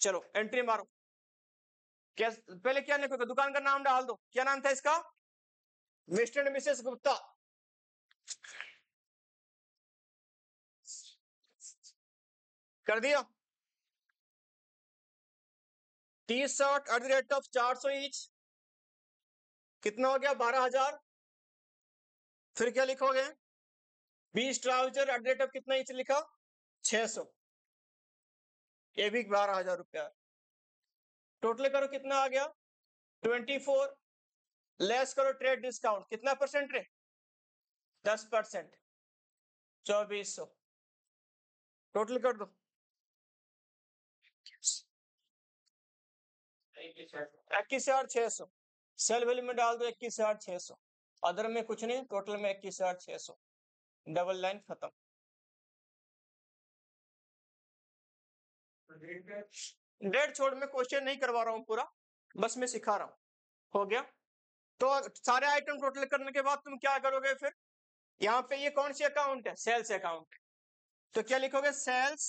चलो एंट्री मारो। क्या पहले क्या लिखोगे, दुकान का नाम डाल दो, क्या नाम था इसका, मिस्टर एंड मिसेस गुप्ता। कर दिया। 30-60 at the rate of 400 each, कितना हो गया, 12,000। फिर क्या लिखोगे, 20 trouser at the rate of कितना ईच लिखा, 600, ये भी 12,000 रुपया। टोटल करो कितना आ गया, 24, लेस करो ट्रेड डिस्काउंट, कितना परसेंट रे, 10%, 2400। टोटल कर दो, 21,600। सेल वैल्यू में डाल दो 21,600, अदर में कुछ नहीं, टोटल में 21,600, डबल लाइन खत्म। डेट छोड़, मैं क्वेश्चन नहीं करवा रहा हूं पूरा, बस मैं सिखा रहा हूं। हो गया, तो सारे आइटम टोटल करने के बाद तुम क्या करोगे फिर, यहाँ पे ये कौन सी अकाउंट है? Sales account. तो क्या लिखोगे? Sales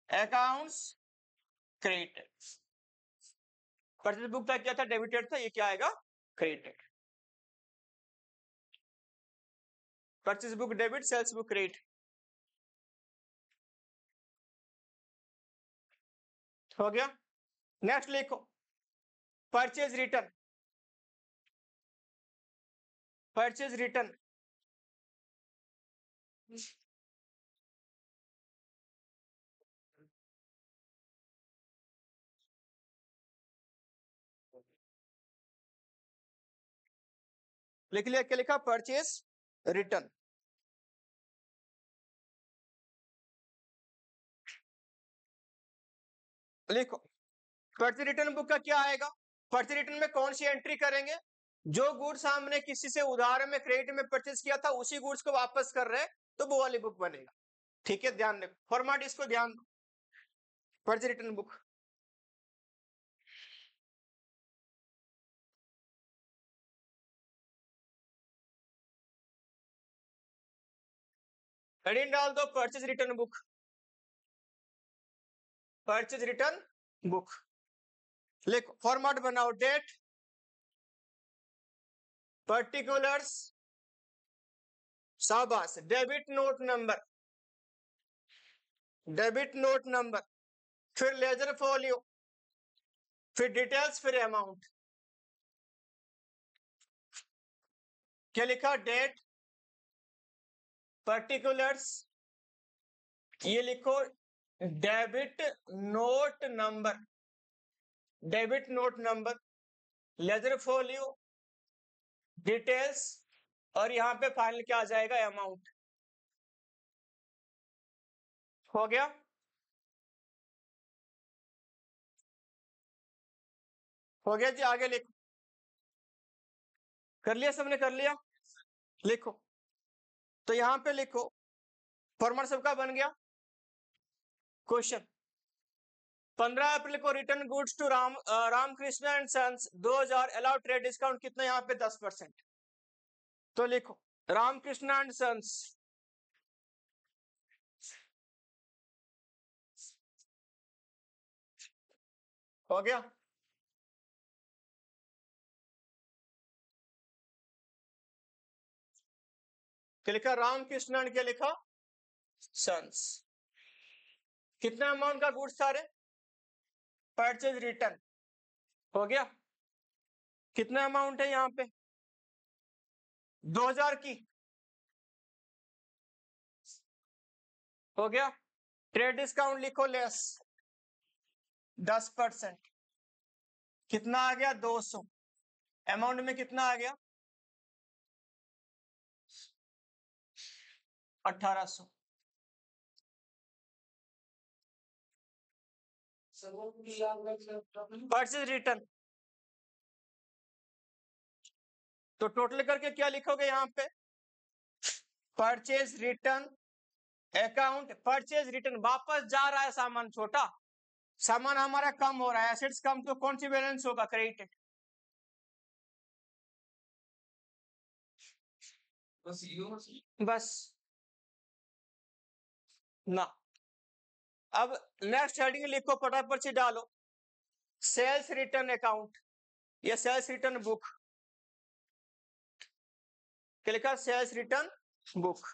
accounts credited. Purchase book था क्या था? डेबिटेड था, ये क्या आएगा? Credited. Purchase book debit, sales book credit. हो गया। नेक्स्ट लिखो परचेज रिटर्न। परचेज रिटर्न लिख लिया? क्या लिखा? Purchase return. लिखो परचेज रिटर्न बुक का क्या आएगा? परचेज रिटर्न में कौन सी एंट्री करेंगे? जो गुड्स हमने किसी से उधार में क्रेडिट में परचेज किया था उसी गुड्स को वापस कर रहे हैं, तो वो वाली बुक बनेगा। ठीक है, ध्यान रखो फॉर्मेट, इसको ध्यान दो। Purchase return book. हेडिंग डाल दो purchase return book. Purchase return book. लिखो फॉर्मेट बनाओ, डेट, पर्टिकुलर्स, शाबाश, debit note number, debit note number, फिर लेजर फोलियो, फिर डिटेल्स, फिर अमाउंट। क्या लिखा? डेट, पर्टिकुलर्स, ये लिखो debit note number, debit note number, ledger folio, details, और यहां पे फाइनल क्या आ जाएगा? अमाउंट। हो गया। हो गया जी, आगे लिखो। कर लिया? सबने कर लिया? लिखो। तो यहां पे लिखो फॉर्मेट सबका बन गया। क्वेश्चन 15 अप्रैल को return goods to Ramkrishna and sons 2000 allow trade discount कितना? यहाँ पे 10%। तो लिखो रामकृष्ण एंड सन्स, हो गया। क्या लिखा? रामकृष्ण एंड क्या लिखा? सन्स। कितना अमाउंट का गुड्स सारे? Purchase return. हो गया। कितना अमाउंट है यहाँ पे? 2000 की। हो गया। ट्रेड डिस्काउंट लिखो, लेस 10%। कितना आ गया? 200। अमाउंट में कितना आ गया? 1800। Purchase return. तो टोटल करके क्या लिखोगे यहाँ पे? Purchase return account, purchase return, वापस जा रहा है सामान, छोटा सामान हमारा कम हो रहा है, एसेट्स कम, तो कौन सी बैलेंस होगा? क्रेडिट। बस ना। अब नेक्स्ट हेडिंग लिखो, फटाफट से डालो, सेल्स रिटर्न अकाउंट या सेल्स रिटर्न बुक। क्या लिखा? Sales return book.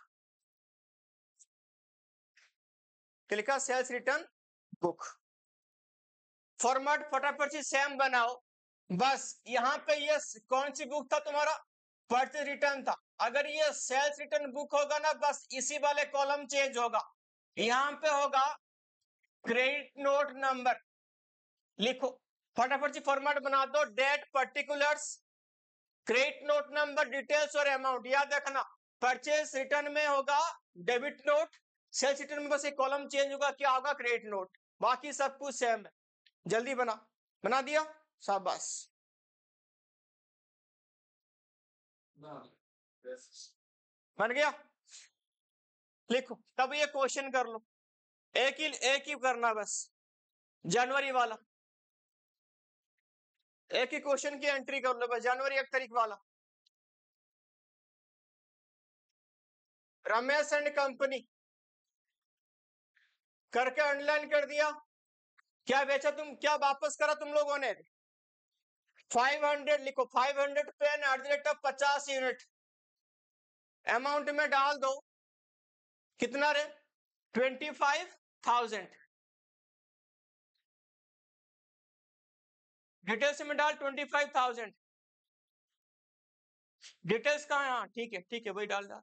क्या लिखा? Sales return book. फॉर्मेट फटाफट से सेम बनाओ। बस यहाँ पे ये कौन सी बुक था तुम्हारा? परचेज रिटर्न था। अगर ये सेल्स रिटर्न बुक होगा ना, बस इसी वाले कॉलम चेंज होगा। यहाँ पे होगा क्रेडिट नोट नंबर। लिखो फटाफट से फॉर्मेट बना दो, date, particulars, credit note number, details और अमाउंट। याद रखना परचेज रिटर्न में होगा डेबिट नोट, सेल्स रिटर्न में बस एक कॉलम चेंज होगा, क्या होगा? Credit note. बाकी सब कुछ सेम है। जल्दी बना दिया? शाबाश। बन गया? लिखो तब ये क्वेश्चन कर लो, एक ही करना बस, जनवरी वाला। एक ही क्वेश्चन की एंट्री कर लो बस, जनवरी 1 तारीख वाला। रमेश एंड कंपनी करके अंडरलाइन कर दिया। क्या बेचा तुम, क्या वापस करा तुम लोगों ने? 500 लिखो, 500 pen at the rate of 50 unit amount में डाल दो। कितना रे? 25,000। डिटेल्स में डाल 25,000। डिटेल्स कहाँ है? हाँ ठीक है ठीक है, वही डाल डाल।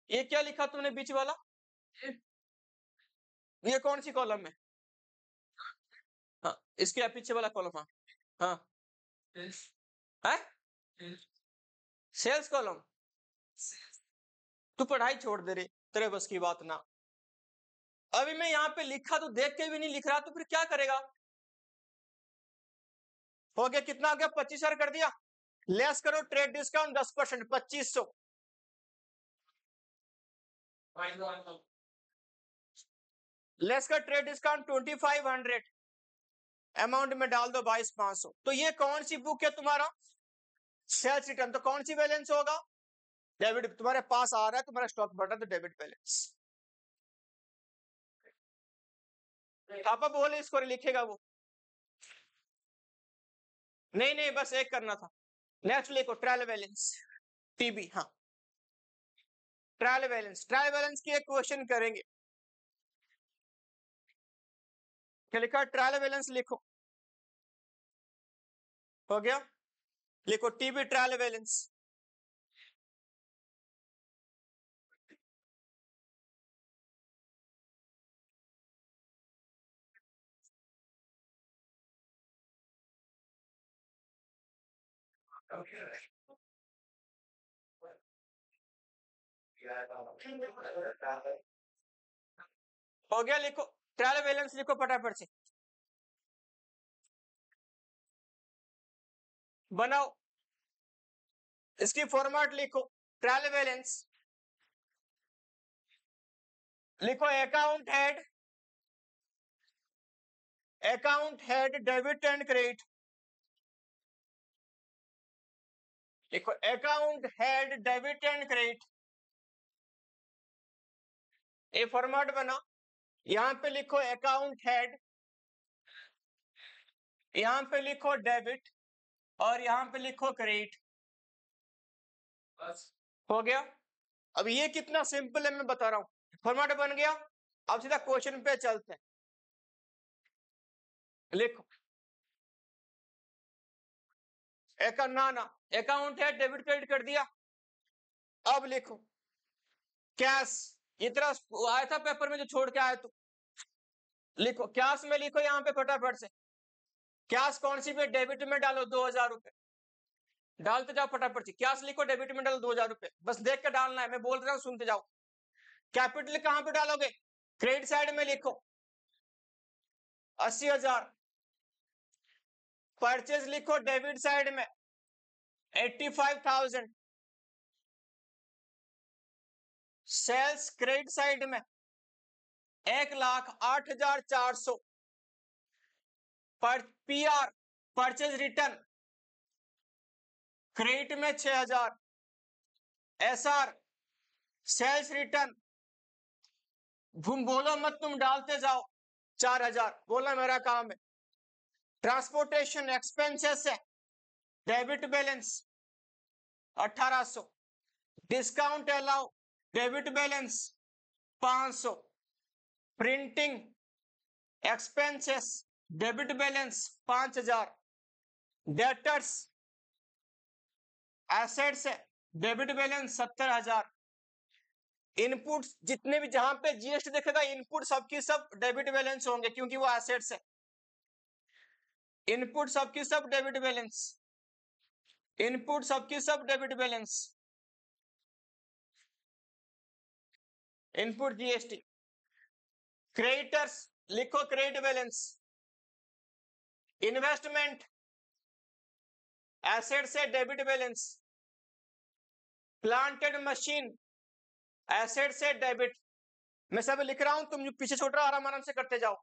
ये क्या लिखा तुमने बीच वाला? ये कौन सी कॉलम है? हाँ इसके पीछे वाला कॉलम। हाँ हाँ है सेल्स कॉलम। तू पढ़ाई छोड़ दे रे, तेरे बस की बात ना। अभी मैं यहाँ पे लिखा तो देख के भी नहीं लिख रहा, तो फिर क्या करेगा? हो गया कितना? हो गया 25,000 कर दिया। लेस करो ट्रेड डिस्काउंट 10%, 2500। लेस का ट्रेड डिस्काउंट 2500 अमाउंट में डाल दो 22,500। तो ये कौन सी बुक है तुम्हारा? Sales return. तो कौन सी बैलेंस होगा? डेबिट। तुम्हारे पास आ रहा है, तुम्हारा स्टॉक बढ़ रहा है, तो डेबिट बैलेंस। थापा बोले इसको लिखेगा वो? नहीं नहीं, बस एक करना था। नेक्स्ट लिखो ट्रायल बैलेंस, टीबी। हाँ ट्रायल बैलेंस, ट्रायल बैलेंस की एक क्वेश्चन करेंगे। क्या लिखा? ट्रायल बैलेंस लिखो। हो गया? लिखो टीबी ट्रायल बैलेंस। हो गया? लिखो ट्रायल बैलेंस, लिखो फटाफट से बनाओ। इसकी फॉर्मेट लिखो। ट्रायल बैलेंस लिखो। Account head debit and credit. लिखो account head debit and credit. ये फॉर्मेट बना। यहां पे लिखो अकाउंट हेड, यहां पे लिखो डेबिट, और यहां पे लिखो क्रेडिट। हो गया? अब ये कितना सिंपल है मैं बता रहा हूं। फॉर्मेट बन गया। अब सीधा क्वेश्चन पे चलते हैं। लिखो ना ना, अकाउंट है, डेबिट क्रेडिट कर दिया। अब लिखो कैश। ये तरह आया था पेपर में जो छोड़ के आया तू। लिखो कैश में, लिखो यहाँ पे फटाफट से। कैश कौन सी पे? डेबिट में डालो 2,000 रुपए। डालते जाओ फटाफट से। कैश लिखो, डेबिट में डालो 2,000 रुपए। बस देख के डालना है, मैं बोल रहा हूँ सुनते जाओ। कैपिटल कहां पे डालोगे? क्रेडिट साइड में लिखो 80,000। परचेज लिखो डेबिट साइड में 85,000। सेल्स क्रेडिट साइड में 1,08,400। पर पीआर परचेज रिटर्न क्रेडिट में 6,000। एसआर सेल्स रिटर्न, तुम बोलो मत, तुम डालते जाओ 4,000। बोला मेरा काम है। ट्रांसपोर्टेशन एक्सपेंसेस है debit balance 1,800। Discount allow debit balance 500। Printing expenses debit balance 5,000। Debtors assets है डेबिट बैलेंस 70,000। इनपुट जितने भी, जहां पे जीएसटी देखेगा, इनपुट सबकी सब डेबिट बैलेंस होंगे क्योंकि वो एसेट्स है। इनपुट सबकी सब डेबिट बैलेंस, इनपुट सबकी सब debit balance. Input GST. Creditors लिखो क्रेडिट बैलेंस। इन्वेस्टमेंट एसेट से debit balance. Planted machine asset से डेबिट। मैं सब लिख रहा हूं, तुम जो पीछे छोड़ रहा हो आराम आराम से करते जाओ।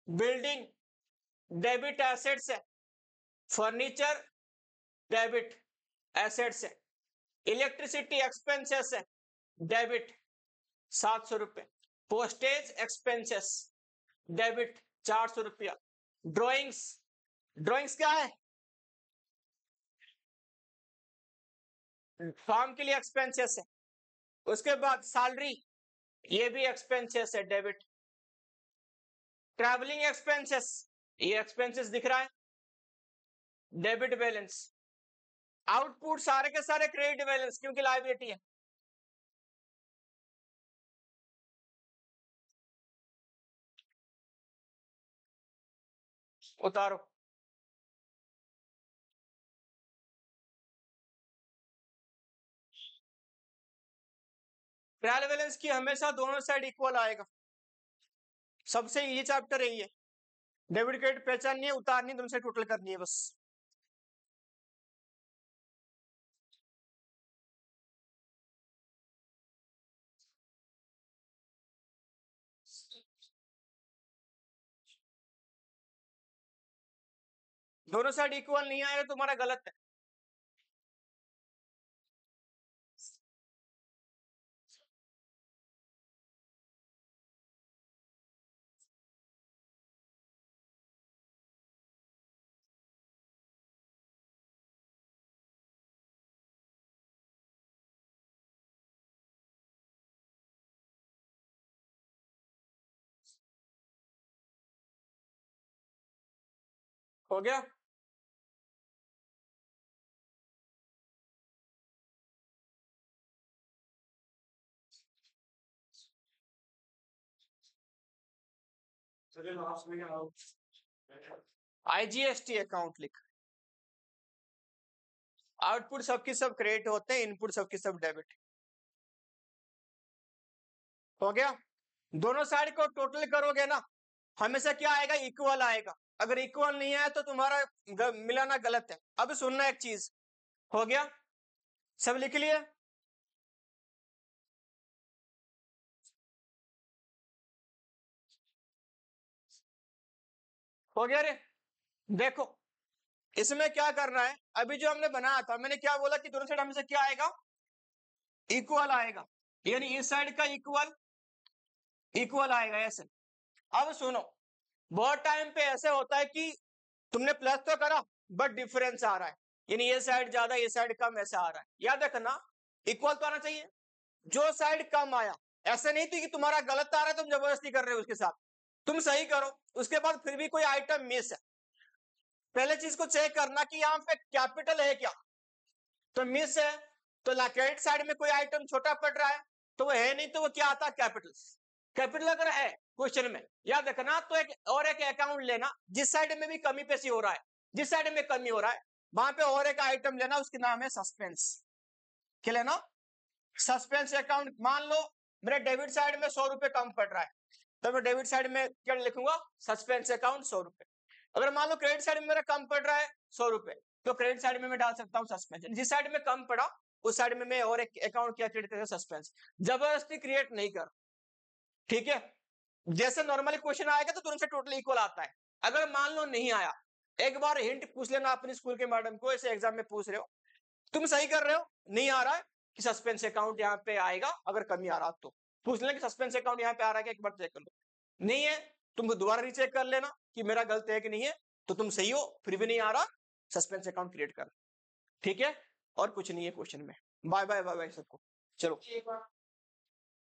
बिल्डिंग डेबिट एसेट से। Furniture debit. एसेट्स है। इलेक्ट्रिसिटी एक्सपेंसेस है, डेबिट 700 रुपए। पोस्टेज एक्सपेंसेस, डेबिट 400 रुपया। ड्रॉइंग्स, ड्रॉइंग्स क्या है? फॉर्म के लिए एक्सपेंसेस है। उसके बाद सैलरी, ये भी एक्सपेंसेस है, डेबिट। ट्रैवलिंग एक्सपेंसेस, ये एक्सपेंसेस दिख रहा है, डेबिट बैलेंस। आउटपुट सारे के सारे क्रेडिट बैलेंस, क्योंकि लायबिलिटी है। उतारो। ट्रायल बैलेंस की हमेशा दोनों साइड इक्वल आएगा। सबसे इजी चैप्टर है ये। डेबिट क्रेडिट पहचाननी है, उतारनी, दोनों साइड टोटल करनी है बस। दोनों साइड इक्वल नहीं आएगा तुम्हारा गलत है। हो गया? आईजीएसटी अकाउंट लिख। आउटपुट सबकी सब क्रेडिट होते हैं, इनपुट सबकी सब डेबिट। हो गया? दोनों साइड को टोटल करोगे ना, हमेशा क्या आएगा? इक्वल आएगा। अगर इक्वल नहीं आया तो तुम्हारा मिलाना गलत है। अब सुनना एक चीज। हो गया? सब लिख लिए? हो गया रे? देखो इसमें क्या करना है। अभी जो हमने बनाया था, मैंने क्या बोला कि दोनों साइड हमेशा क्या आएगा? इक्वल आएगा। यानी इस साइड का इक्वल इक्वल आएगा ऐसे। अब सुनो, बहुत टाइम पे ऐसे होता है कि तुमने प्लस तो करा बट डिफरेंस आ रहा है, यानी ये साइड ज्यादा ये साइड कम, ऐसा आ रहा है। याद रखना, इक्वल तो आना चाहिए। जो साइड कम आया, ऐसे नहीं थी कि तुम्हारा गलत आ रहा है तुम जबरदस्ती कर रहे हो उसके साथ, तुम सही करो। उसके बाद फिर भी कोई आइटम मिस है, पहले चीज को चेक करना कि यहाँ पे कैपिटल है क्या, तो मिस है। तो क्रेडिट साइड में कोई आइटम छोटा पड़ रहा है तो वो है नहीं, तो वो क्या आता है? कैपिटल। कैपिटल अगर है क्वेश्चन में, याद रखना, तो एक और एक अकाउंट लेना जिस साइड में भी कमी पेशी हो रहा है, जिस साइड में कमी हो रहा है वहां पे और एक आइटम लेना, उसके नाम है सस्पेंस। क्या लेना? Suspense account. मान लो मेरे डेबिट साइड में 100 रुपए कम पड़ रहा है, तो मैं डेबिट साइड में क्या लिखूंगा? सस्पेंस अकाउंट 100 रुपए। अगर मान लो क्रेडिट साइड में मेरा कम पड़ रहा है 100 रुपए, तो क्रेडिट साइड में मैं डाल सकता हूँ सस्पेंस। जिस साइड में कम पड़ा उस साइड में मैं और एक अकाउंट क्या क्रिएट करेगा? सस्पेंस। जबरदस्ती क्रिएट नहीं कर, ठीक है? जैसे नॉर्मली क्वेश्चन आएगा तो तुरंत से टोटल इक्वल आता है। अगर मान लो नहीं आया, एक बार हिंट पूछ लेना अपने स्कूल के मैडम को, ऐसे एग्जाम में पूछ रहे हो, तुम सही कर रहे हो, नहीं आ रहा है कि सस्पेंस अकाउंट यहाँ पे आएगा, अगर कमी आ रहा तो पूछ लेना कि सस्पेंस अकाउंट यहाँ पे आ रहा है क्या, एक बार चेक कर लो। नहीं है, तुम दोबारा रीचेक कर लेना कि मेरा गलत है कि नहीं है, तो तुम सही हो, फिर भी नहीं आ रहा, सस्पेंस अकाउंट क्रिएट कर। ठीक है? और कुछ नहीं है क्वेश्चन में। बाय बाय बाय बाय सबको। चलो।